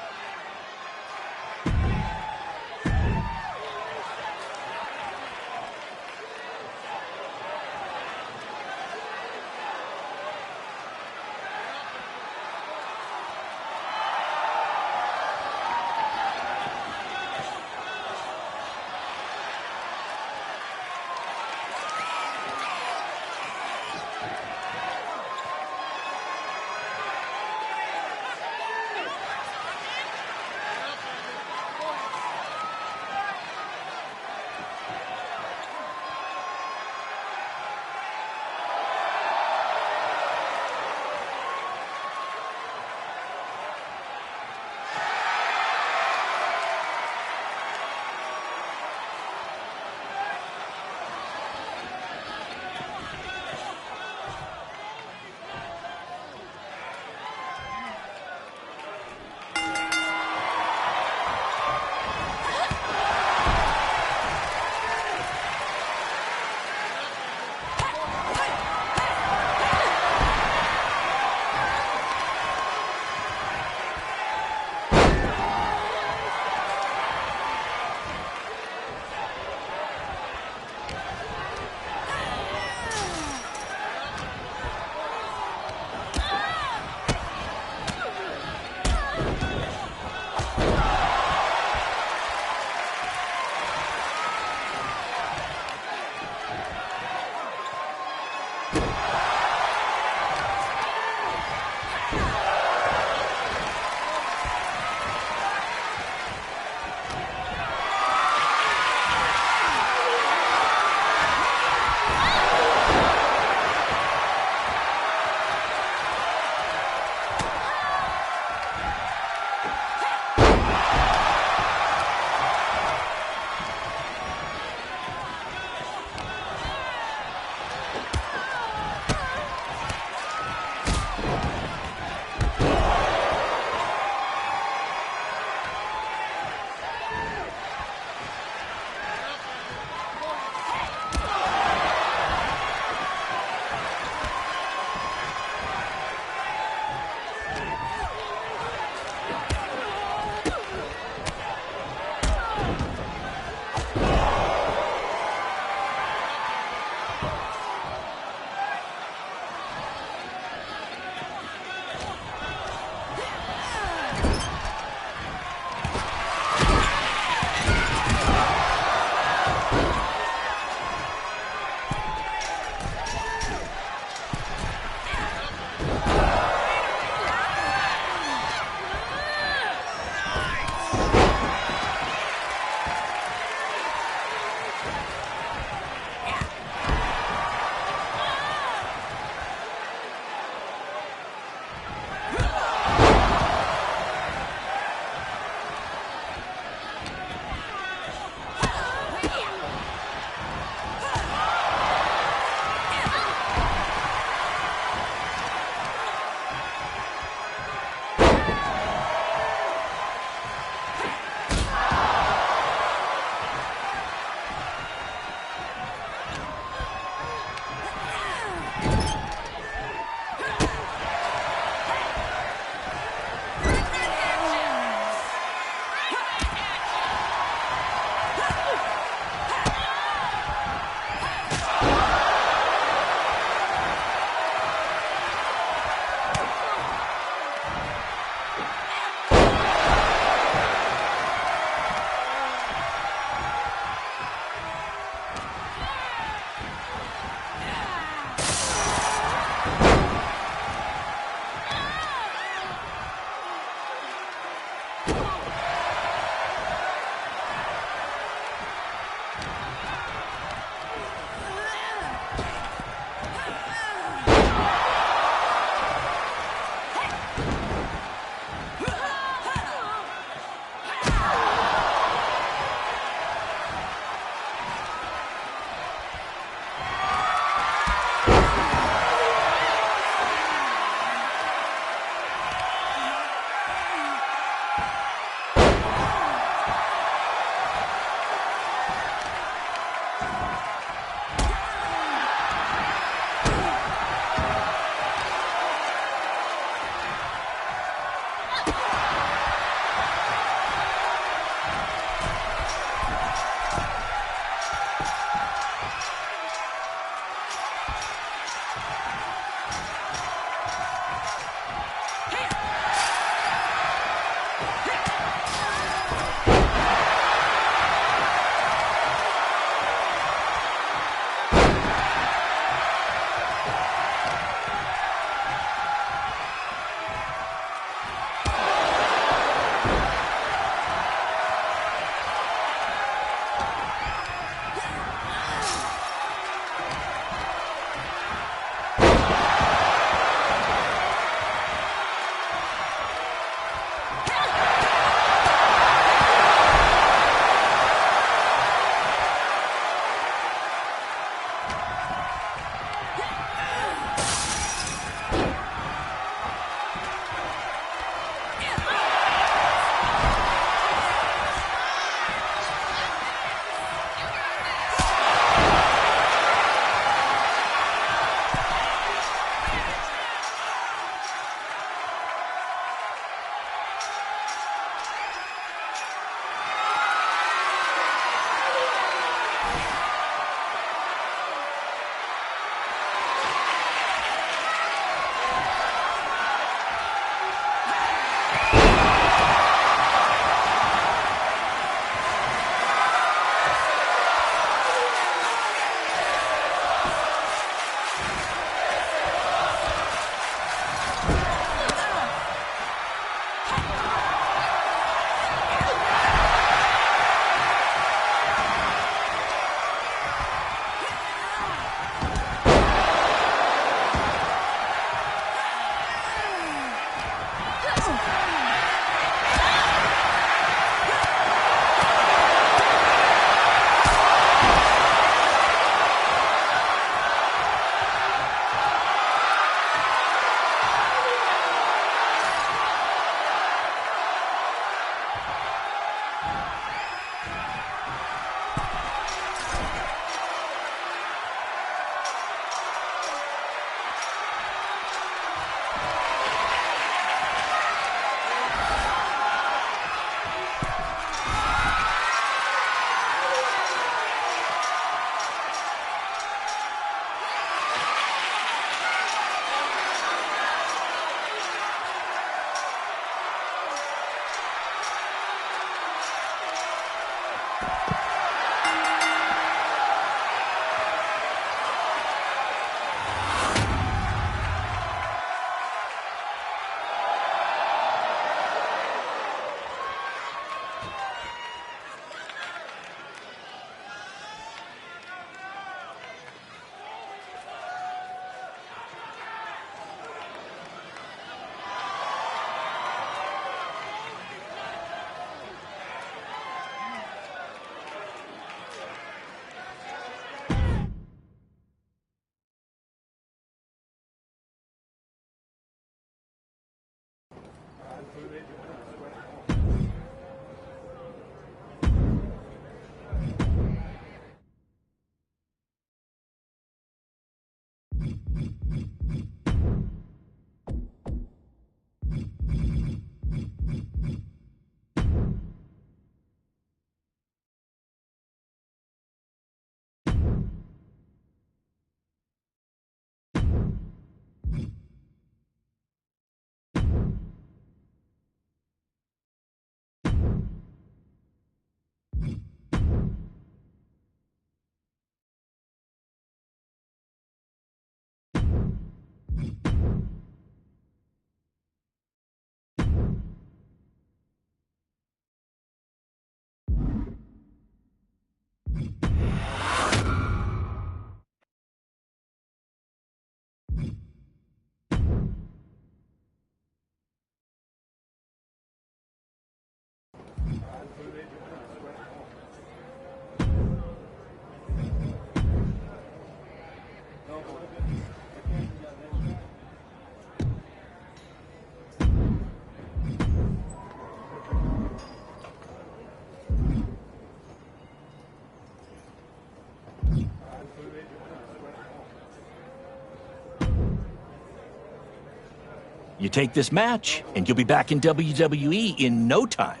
You take this match, and you'll be back in WWE in no time.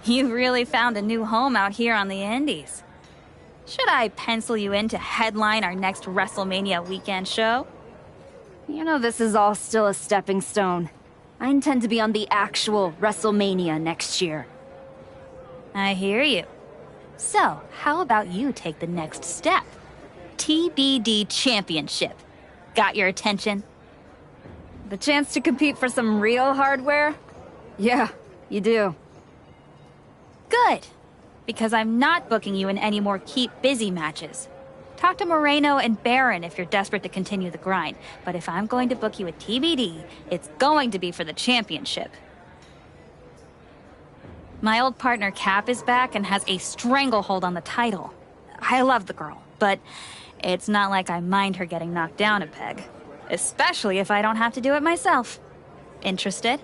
You really found a new home out here on the Indies. Should I pencil you in to headline our next WrestleMania weekend show? You know this is all still a stepping stone. I intend to be on the actual WrestleMania next year. I hear you. So, how about you take the next step? TBD Championship. Got your attention? The chance to compete for some real hardware? Yeah, you do. Good. Because I'm not booking you in any more keep busy matches. Talk to Moreno and Baron if you're desperate to continue the grind. But if I'm going to book you at TBD, it's going to be for the championship. My old partner Cap is back and has a stranglehold on the title. I love the girl, but it's not like I mind her getting knocked down a peg. Especially if I don't have to do it myself. Interested?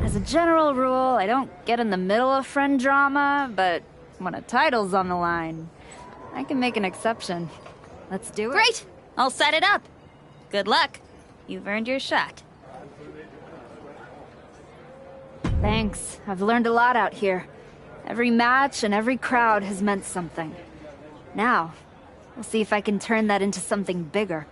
As a general rule, I don't get in the middle of friend drama, but when a title's on the line, I can make an exception. Let's do it. Great! I'll set it up. Good luck. You've earned your shot. Thanks. I've learned a lot out here. Every match and every crowd has meant something. Now, we'll see if I can turn that into something bigger.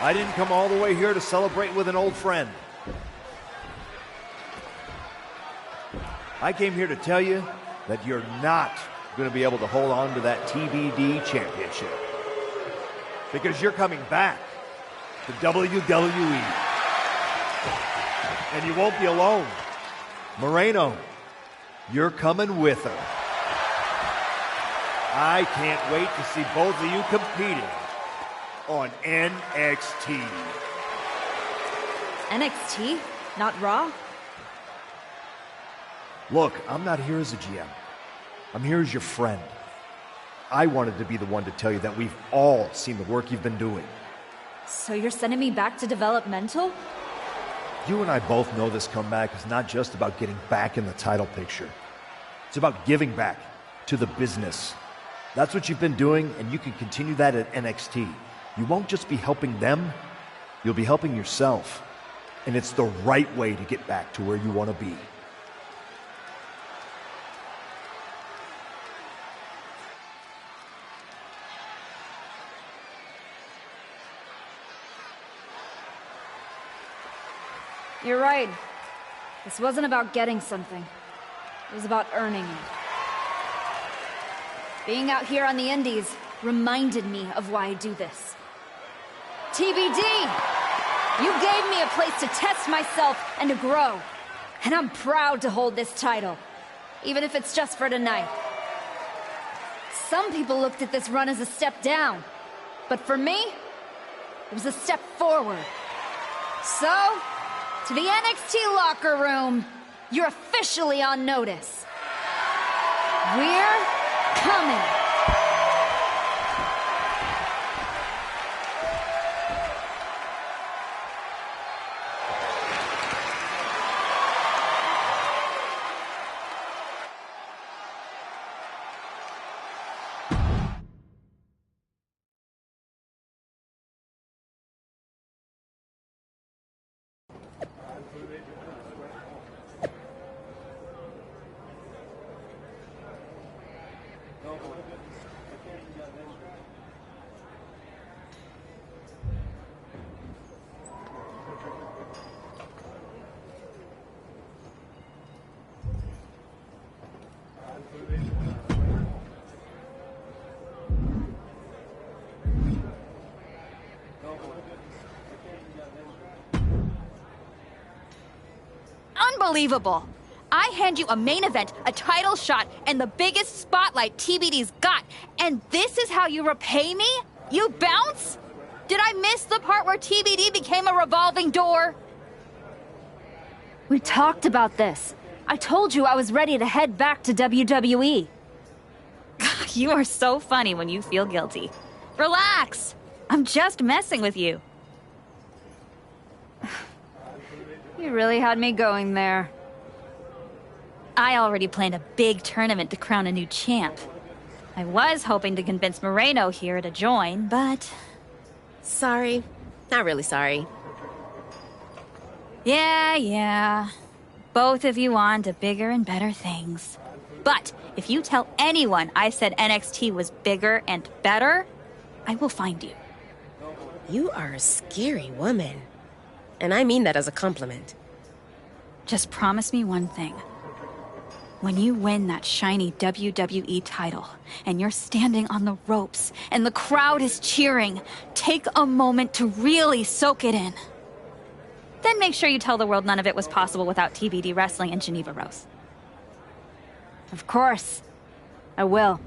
I didn't come all the way here to celebrate with an old friend. I came here to tell you that you're not going to be able to hold on to that TBD championship. Because you're coming back to WWE. And you won't be alone. Moreno, you're coming with her. I can't wait to see both of you competing on NXT. NXT? Not Raw? Look, I'm not here as a GM. I'm here as your friend. I wanted to be the one to tell you that we've all seen the work you've been doing. So you're sending me back to developmental? You and I both know this comeback is not just about getting back in the title picture. It's about giving back to the business. That's what you've been doing, and you can continue that at NXT. You won't just be helping them, you'll be helping yourself. And it's the right way to get back to where you want to be. You're right. This wasn't about getting something. It was about earning it. Being out here on the Indies reminded me of why I do this. TBD! You gave me a place to test myself and to grow. And I'm proud to hold this title, even if it's just for tonight. Some people looked at this run as a step down, but for me, it was a step forward. So, to the NXT locker room, you're officially on notice. We're coming. Unbelievable! I hand you a main event, a title shot, and the biggest spotlight TBD's got, and this is how you repay me? You bounce? Did I miss the part where TBD became a revolving door? We talked about this. I told you I was ready to head back to WWE. You are so funny when you feel guilty. Relax! I'm just messing with you. You really had me going there. I already planned a big tournament to crown a new champ. I was hoping to convince Moreno here to join, but... Sorry. Not really sorry. Yeah. Both of you on to bigger and better things. But if you tell anyone I said NXT was bigger and better, I will find you. You are a scary woman. And I mean that as a compliment. Just promise me one thing. When you win that shiny WWE title, and you're standing on the ropes, and the crowd is cheering, take a moment to really soak it in. Then make sure you tell the world none of it was possible without TBD wrestling and Geneva Rose. Of course. I will.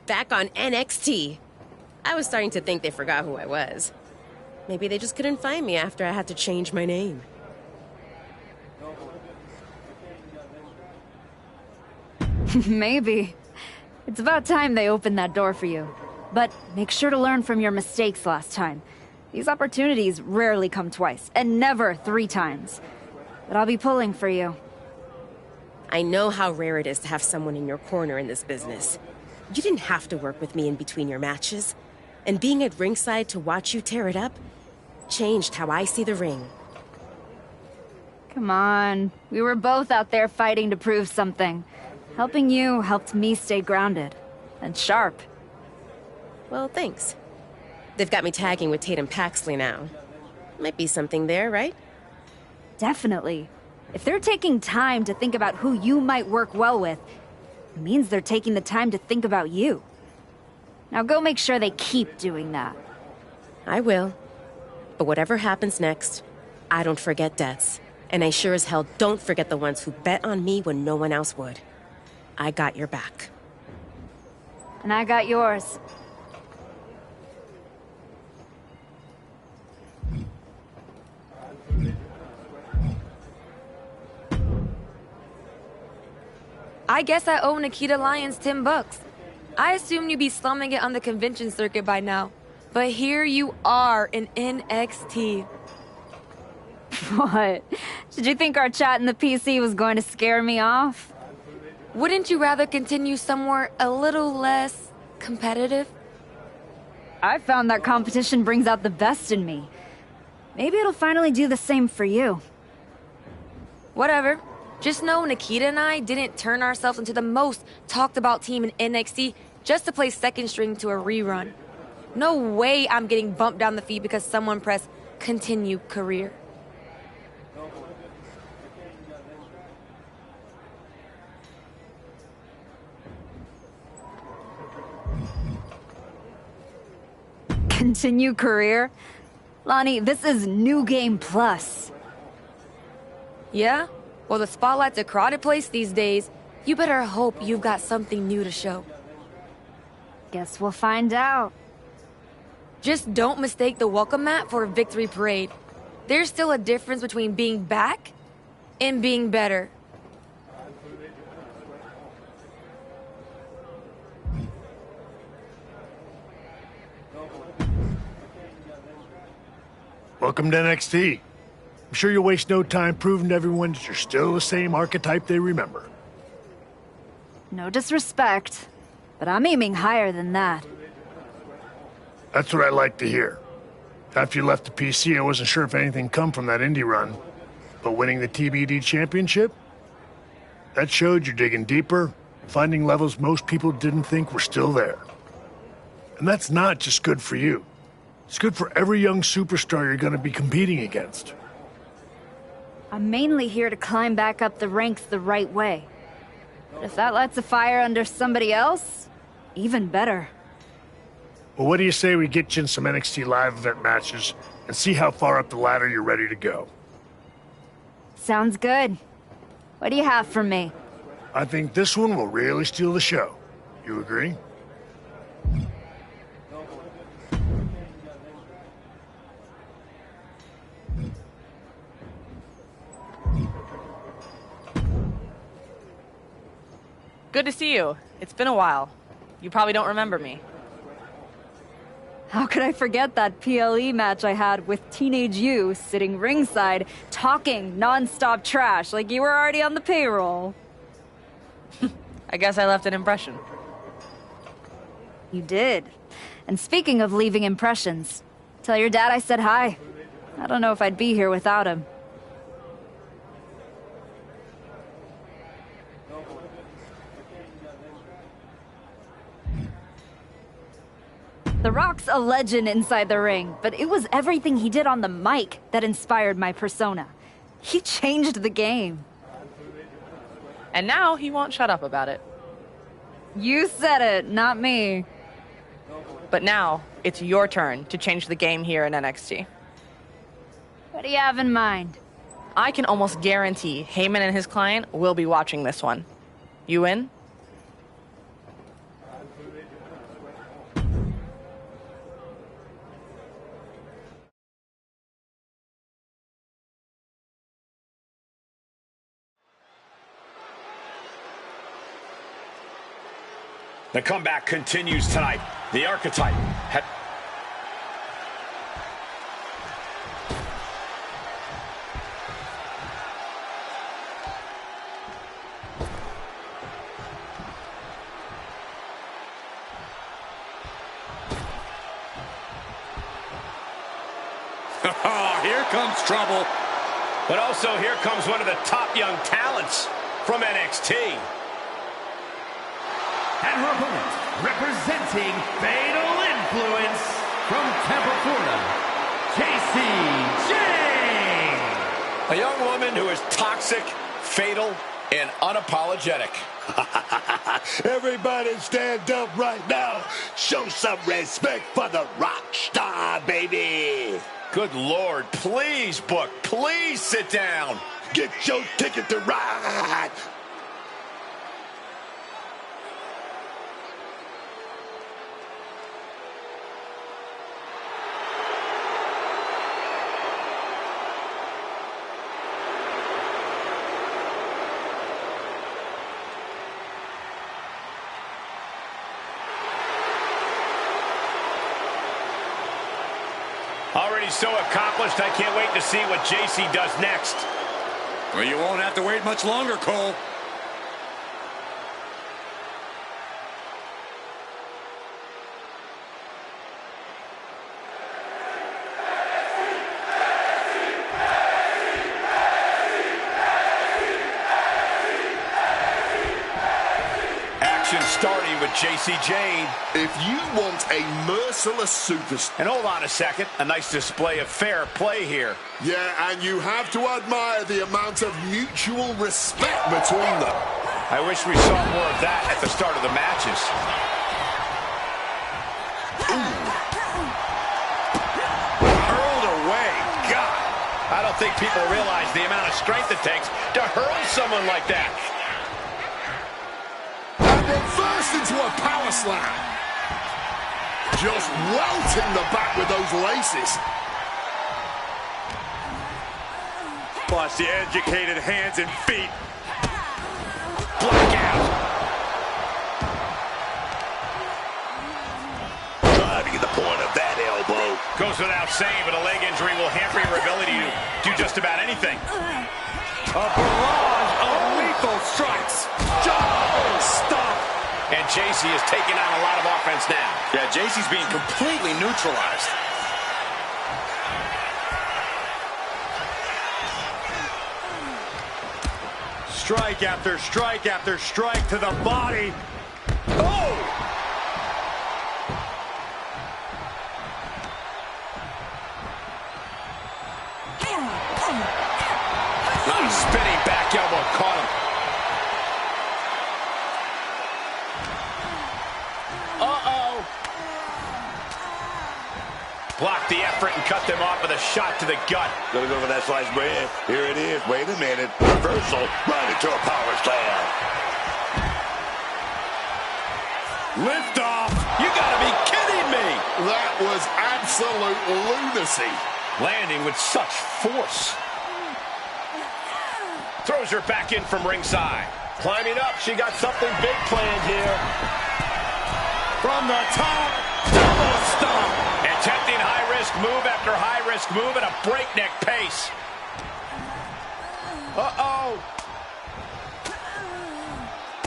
Back on NXT. I was starting to think they forgot who I was. Maybe they just couldn't find me after I had to change my name. Maybe. It's about time they opened that door for you. But make sure to learn from your mistakes last time. These opportunities rarely come twice, and never 3 times. But I'll be pulling for you. I know how rare it is to have someone in your corner in this business. You didn't have to work with me in between your matches. And being at ringside to watch you tear it up changed how I see the ring. Come on. We were both out there fighting to prove something. Helping you helped me stay grounded. And sharp. Well, thanks. They've got me tagging with Tatum Paxley now. Might be something there, right? Definitely. If they're taking time to think about who you might work well with, it means they're taking the time to think about you. Now go make sure they keep doing that. I will. But whatever happens next, I don't forget debts. And I sure as hell don't forget the ones who bet on me when no one else would. I got your back. And I got yours. I guess I owe Nikkita Lyons $10. I assumed you'd be slumming it on the convention circuit by now. But here you are in NXT. What? Did you think our chat in the PC was going to scare me off? Wouldn't you rather continue somewhere a little less competitive? I found that competition brings out the best in me. Maybe it'll finally do the same for you. Whatever. Just know Nikkita and I didn't turn ourselves into the most talked about team in NXT just to play second string to a rerun. No way I'm getting bumped down the feed because someone pressed continue career. Continue career? Lonnie, this is New Game Plus. Yeah? Well, the spotlight's a crowded place these days. You better hope you've got something new to show. Guess we'll find out. Just don't mistake the welcome mat for a victory parade. There's still a difference between being back and being better. Welcome to NXT. I'm sure you'll waste no time proving to everyone that you're still the same archetype they remember. No disrespect, but I'm aiming higher than that. That's what I like to hear. After you left the PC, I wasn't sure if anything come from that indie run. But winning the TBD championship? That showed you're digging deeper, finding levels most people didn't think were still there. And that's not just good for you. It's good for every young superstar you're going to be competing against. I'm mainly here to climb back up the ranks the right way. But if that lights a fire under somebody else, even better. Well, what do you say we get you in some NXT live event matches and see how far up the ladder you're ready to go? Sounds good. What do you have for me? I think this one will really steal the show. You agree? Good to see you. It's been a while. You probably don't remember me. How could I forget that PLE match I had with teenage you sitting ringside, talking non-stop trash like you were already on the payroll? I guess I left an impression. You did. And speaking of leaving impressions, tell your dad I said hi. I don't know if I'd be here without him. The Rock's a legend inside the ring, but it was everything he did on the mic that inspired my persona. He changed the game. And now he won't shut up about it. You said it, not me. But now, it's your turn to change the game here in NXT. What do you have in mind? I can almost guarantee Heyman and his client will be watching this one. You in? The comeback continues tonight. The archetype had... Here comes trouble. But also here comes one of the top young talents from NXT. And her opponent, representing Fatal Influence from Tampa, Florida, Jacy Jane. A young woman who is toxic, fatal, and unapologetic. Everybody stand up right now. Show some respect for the rock star, baby. Good Lord, please, Book, please sit down. Get your ticket to ride. Already so accomplished, I can't wait to see what Jacy does next. Well, you won't have to wait much longer, Cole. Starting with Jacy Jane. If you want a merciless superstar... And hold on a second. A nice display of fair play here. Yeah, and you have to admire the amount of mutual respect between them. I wish we saw more of that at the start of the matches. Hurled away. God. I don't think people realize the amount of strength it takes to hurl someone like that. Reversed into a power slam. Just welting the back with those laces. Plus the educated hands and feet. Blackout. Driving at the point of that elbow. Goes without saying, but a leg injury will hamper your ability to do just about anything. A barrage of lethal strikes. Stop. And Jacy is taking on a lot of offense now. Yeah, Jacy's being completely neutralized. Strike after strike after strike to the body. Oh! Nice spinning back elbow caught him. Blocked the effort and cut them off with a shot to the gut. Gonna go for that sliced bread. Here it is. Wait a minute. Reversal. Right into a power slam. Lift off. You gotta be kidding me. That was absolute lunacy. Landing with such force. Throws her back in from ringside. Climbing up. She got something big planned here. From the top. Double stomp. Attempting high-risk move after high-risk move at a breakneck pace. Uh-oh.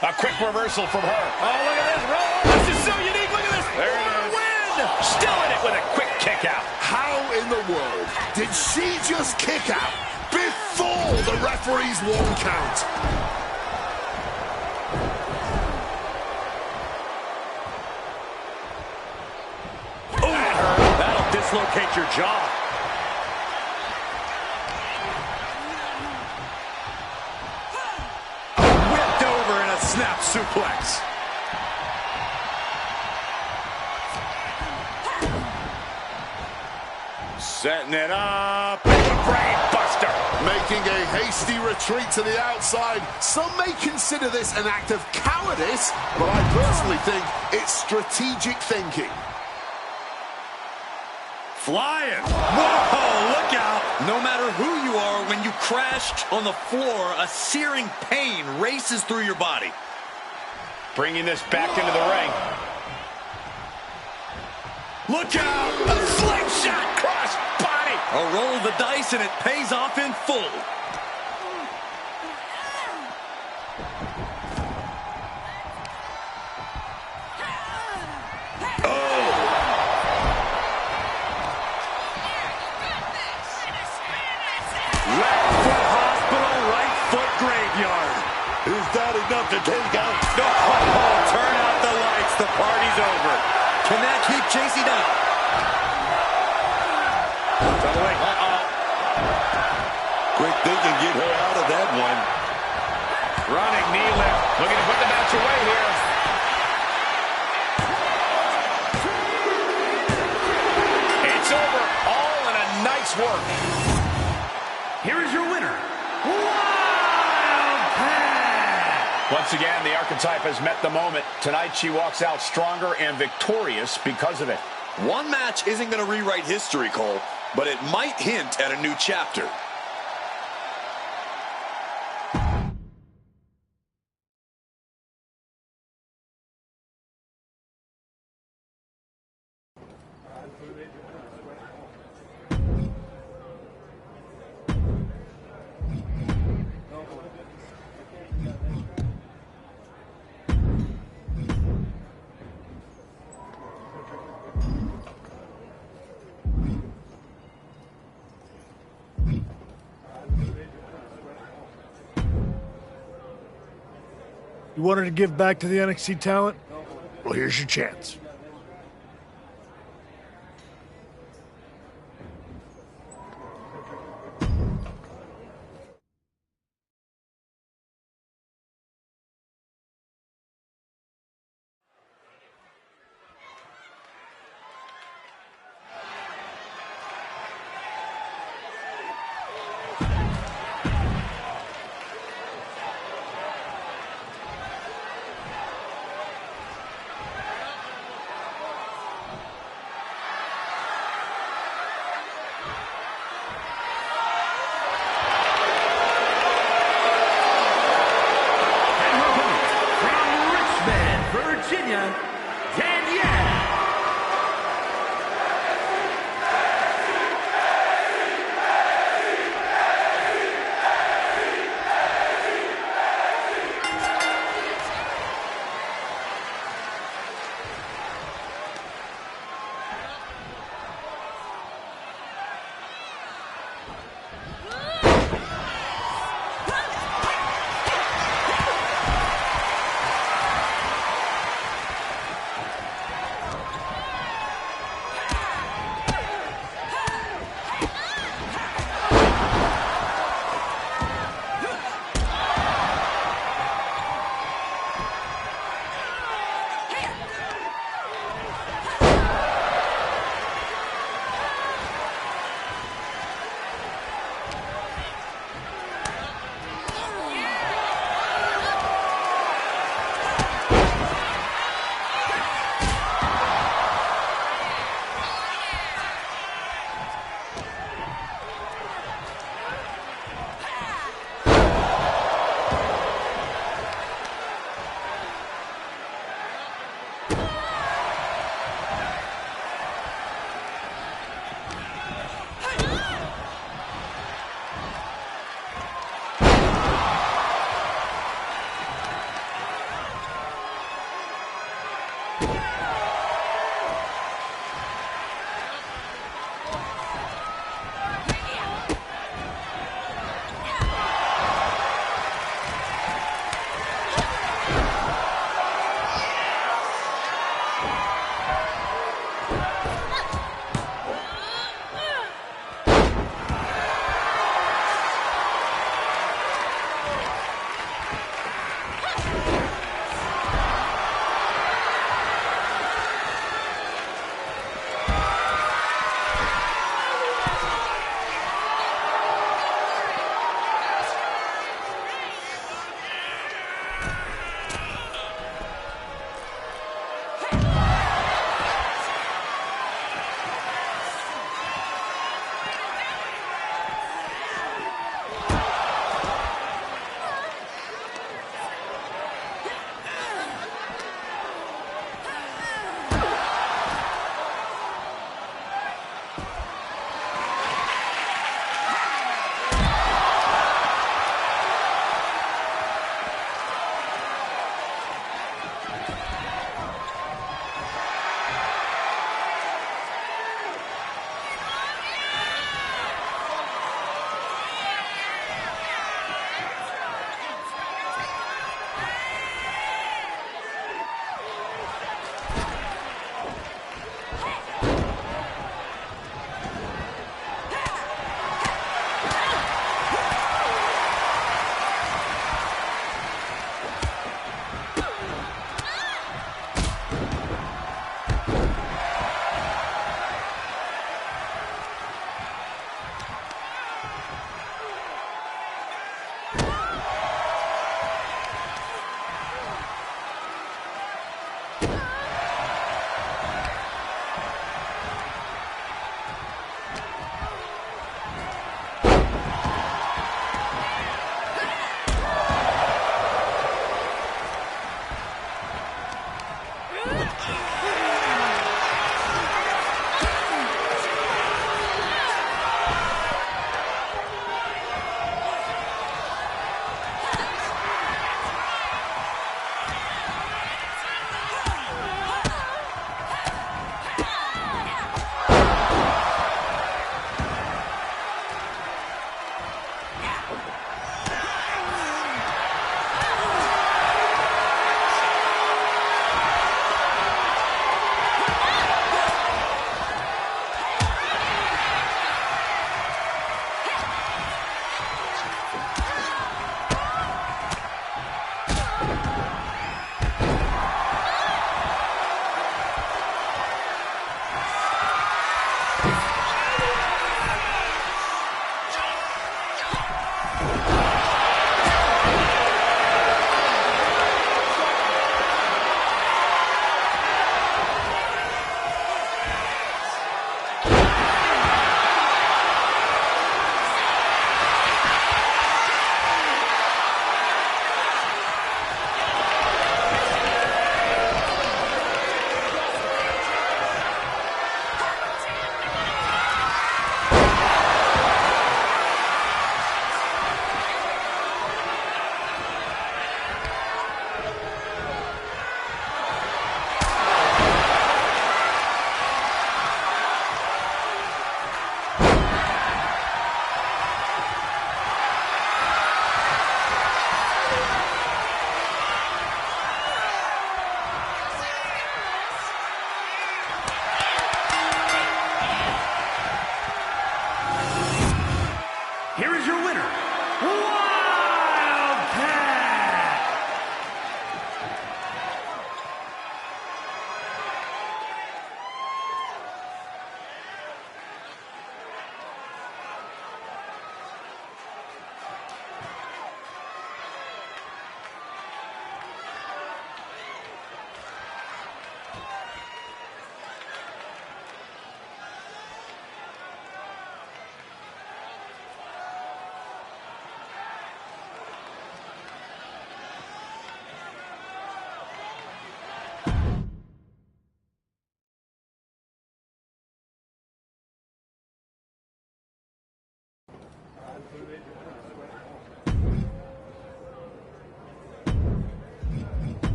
A quick reversal from her. Oh, look at this roll. This is so unique. Look at this. There it is. Win. Still in it with a quick kick out. How in the world did she just kick out before the referee's 1 count? Dislocate your jaw. Whipped over in a snap suplex. Setting it up. Brain buster. Making a hasty retreat to the outside. Some may consider this an act of cowardice, but I personally think it's strategic thinking. Flying. Whoa, look out. No matter who you are, when you crashed on the floor, a searing pain races through your body. Bringing this back into the ring. Look out. A slingshot cross body. A roll of the dice and it pays off in full. Enough to take out. Oh, turn out the lights. The party's over. Can that keep Jacy down? Quick thinking, get her out of that one. Running knee lift. Looking to put the match away here. It's over. All in a nice work. Here is your winner, Wildcat! Once again, the archetype has met the moment. Tonight, she walks out stronger and victorious because of it. One match isn't going to rewrite history, Cole, but it might hint at a new chapter. You wanted to give back to the NXT talent? Well, here's your chance. Virginia, Danielle.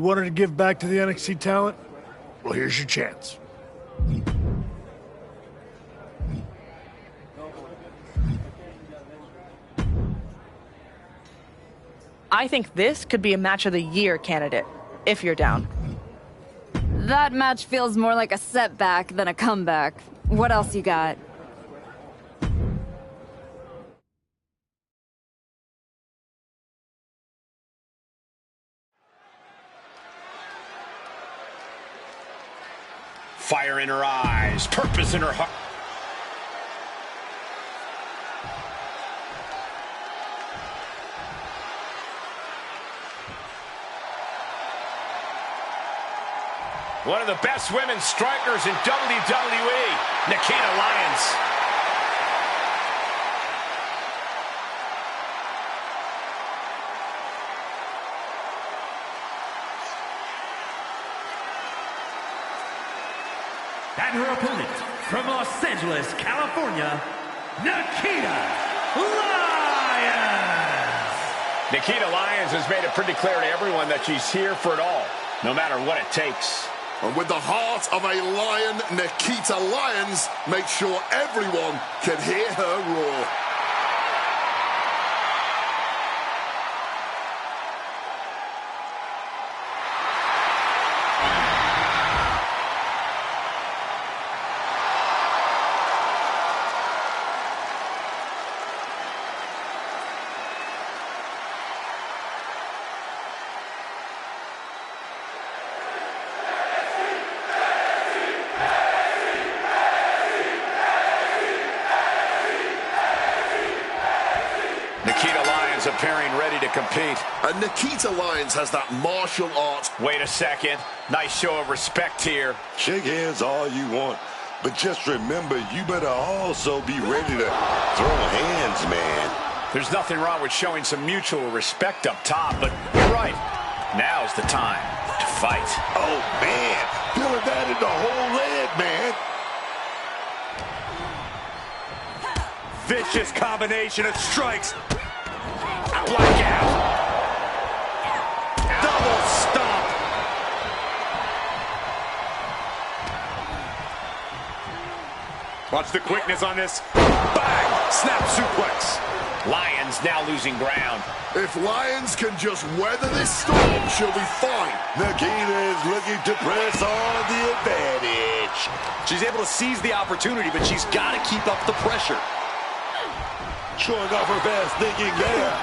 You wanted to give back to the NXT talent? Well, here's your chance. I think this could be a match of the year candidate, if you're down. That match feels more like a setback than a comeback. What else you got? Fire in her eyes, purpose in her heart. One of the best women's strikers in WWE, Nikkita Lyons. And her opponent, from Los Angeles, California, Nikkita Lyons! Nikkita Lyons has made it pretty clear to everyone that she's here for it all, no matter what it takes. And with the heart of a lion, Nikkita Lyons makes sure everyone can hear her roar. Appearing ready to compete. And Nikkita Lyons has that martial art. Wait a second. Nice show of respect here. Shake hands all you want, but just remember, you better also be ready to throw hands, man. There's nothing wrong with showing some mutual respect up top, but you're right. Now's the time to fight. Oh, man. Feeling that in the whole leg, man. Vicious combination of strikes. Blackout. Double stomp. Watch the quickness on this. Bang! Snap suplex. Lyons now losing ground. If Lyons can just weather this storm, she'll be fine. Nikkita is looking to press on the advantage. She's able to seize the opportunity, but she's got to keep up the pressure. Showing off her fast thinking there.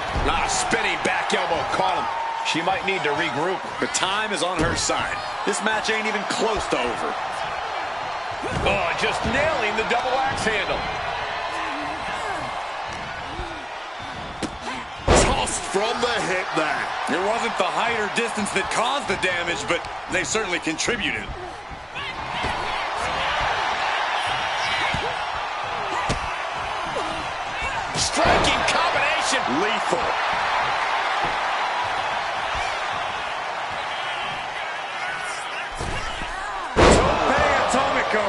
Spinning back elbow caught him. She might need to regroup. The time is on her side. This match ain't even close to over. Oh, just nailing the double axe handle. Tossed from the hip there. It wasn't the height or distance that caused the damage, but they certainly contributed. Striking combination. Lethal. Tope Atomico.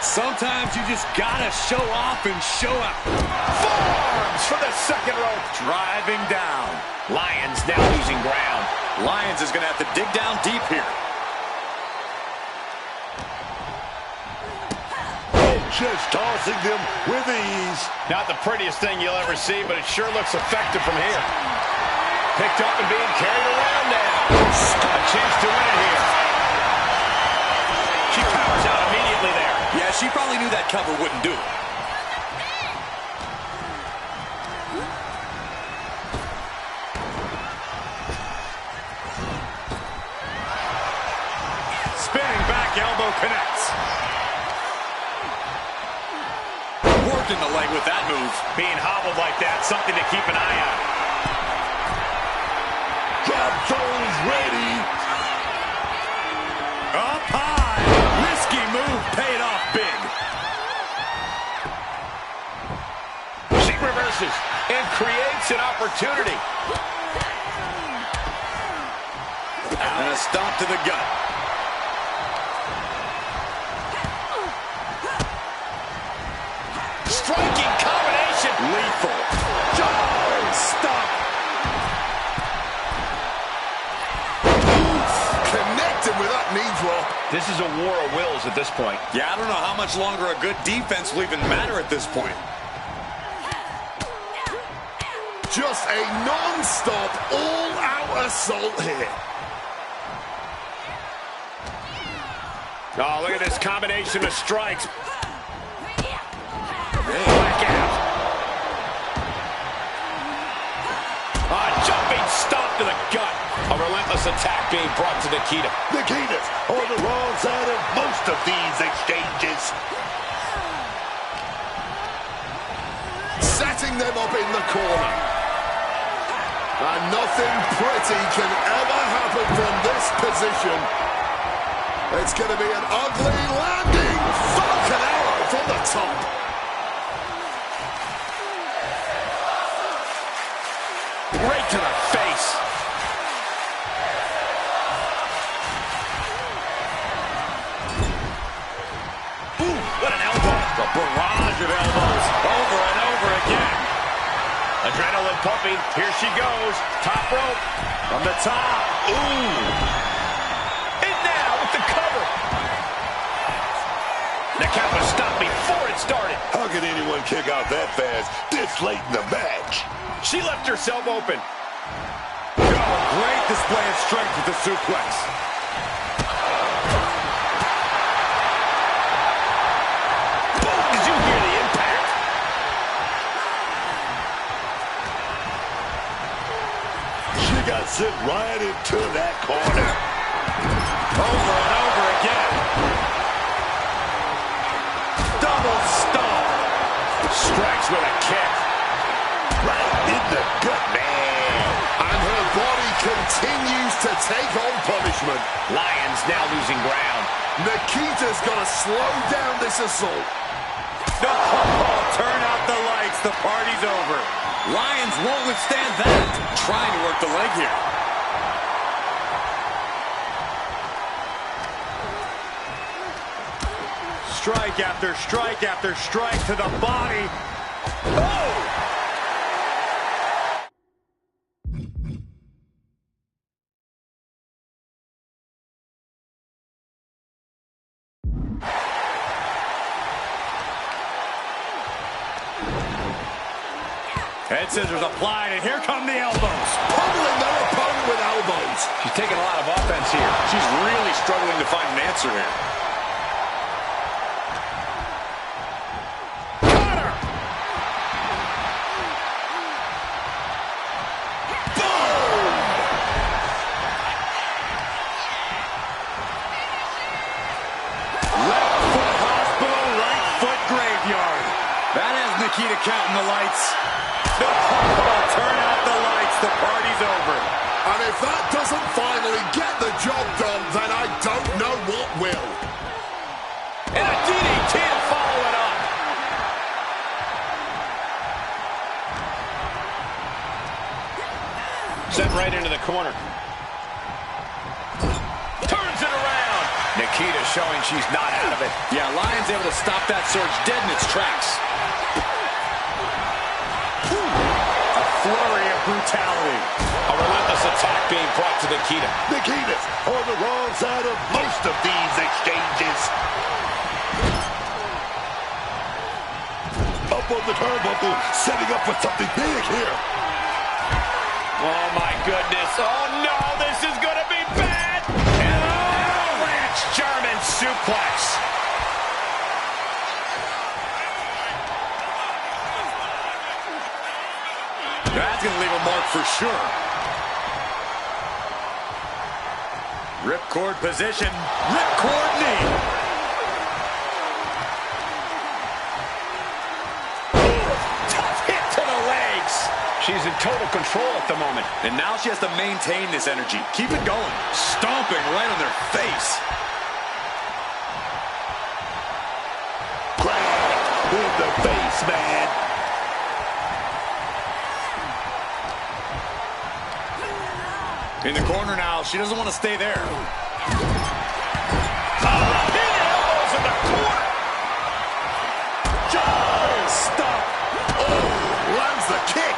Sometimes you just gotta show off and show out. Forearms for the second rope. Driving down. Lyons now losing ground. Lyons is gonna have to dig down deep here. Just tossing them with ease. Not the prettiest thing you'll ever see, but it sure looks effective from here. Picked up and being carried around now. A chance to win it here. She powers out immediately there. Yeah, she probably knew that cover wouldn't do it. Spinning back elbow connects. Working the leg with that move. Being hobbled like that, something to keep an eye on. Capsule's ready. Up high. Risky move paid off big. She reverses and creates an opportunity. And a stomp to the gut. Striking combination. Lethal. Stop. This is a war of wills at this point. Yeah, I don't know how much longer a good defense will even matter at this point. Just a non-stop, all-out assault here. Oh, look at this combination of strikes. Blackout. Jumping stomp to the gut. A relentless attack being brought to Nikkita. Nikkita's on the wrong side of most of these exchanges. Setting them up in the corner. And nothing pretty can ever happen from this position. It's going to be an ugly landing. Falcon arrow from the top. Right to the face. Ooh, what an elbow. A barrage of elbows over and over again. Adrenaline pumping. Here she goes. Top rope. From the top. Ooh. And now with the cover. The count was stopped before it started. How can anyone kick out that fast this late in the match? She left herself open. Oh, great display of strength with the suplex. Boom, did you hear the impact? She got sent right into that corner. Over and over again. Double stomp. Strikes with a kick. Right in the gut, man. And her body continues to take on punishment. Lyons now losing ground. Nikkita's got to slow down this assault. No, turn out the lights. The party's over. Lyons won't withstand that. Trying to work the leg here. Strike after strike after strike to the body. Oh! Head scissors applied, and here come the elbows. Pummeling their opponent with elbows. She's taking a lot of offense here. She's really struggling to find an answer here. Got her! Boom! Left foot hospital, right foot graveyard. That has Nikkita counting the lights. No, turn out the lights. The party's over. And if that doesn't finally get the job done, then I don't know what will. And a DDT to follow it up. Sent right into the corner. Turns it around. Nikkita showing she's not out of it. Yeah, Lyons able to stop that surge dead in its tracks. Flurry of brutality. A relentless attack being brought to Nikkita. Nikkita's on the wrong side of most of these exchanges. Up on the turnbuckle, setting up for something big here. Oh, my goodness. Oh, no, this is going to be bad. And avalanche German suplex. That's going to leave a mark for sure. Ripcord position. Ripcord knee. Tough hit to the legs. She's in total control at the moment. And now she has to maintain this energy. Keep it going. Stomping right on their face. Crack in the face, man. In the corner now. She doesn't want to stay there. Elbows in the corner. Stop. Oh, lands the kick.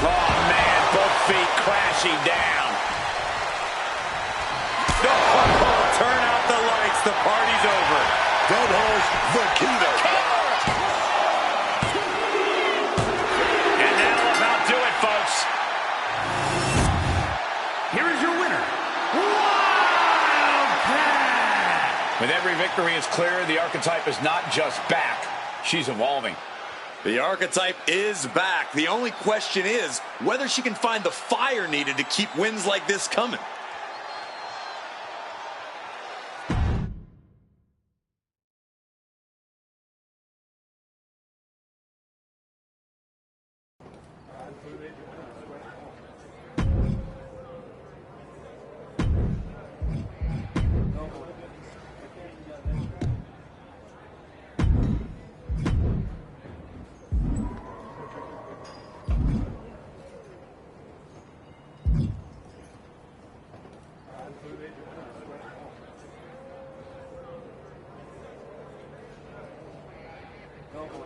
Oh, man, both feet crashing down. No, turn out the lights. Dead horse, Nikkita. And that'll about do it, folks. Here is your winner, Wildcat! With every victory is clear, the Archetype is not just back, she's evolving. The Archetype is back. The only question is whether she can find the fire needed to keep wins like this coming.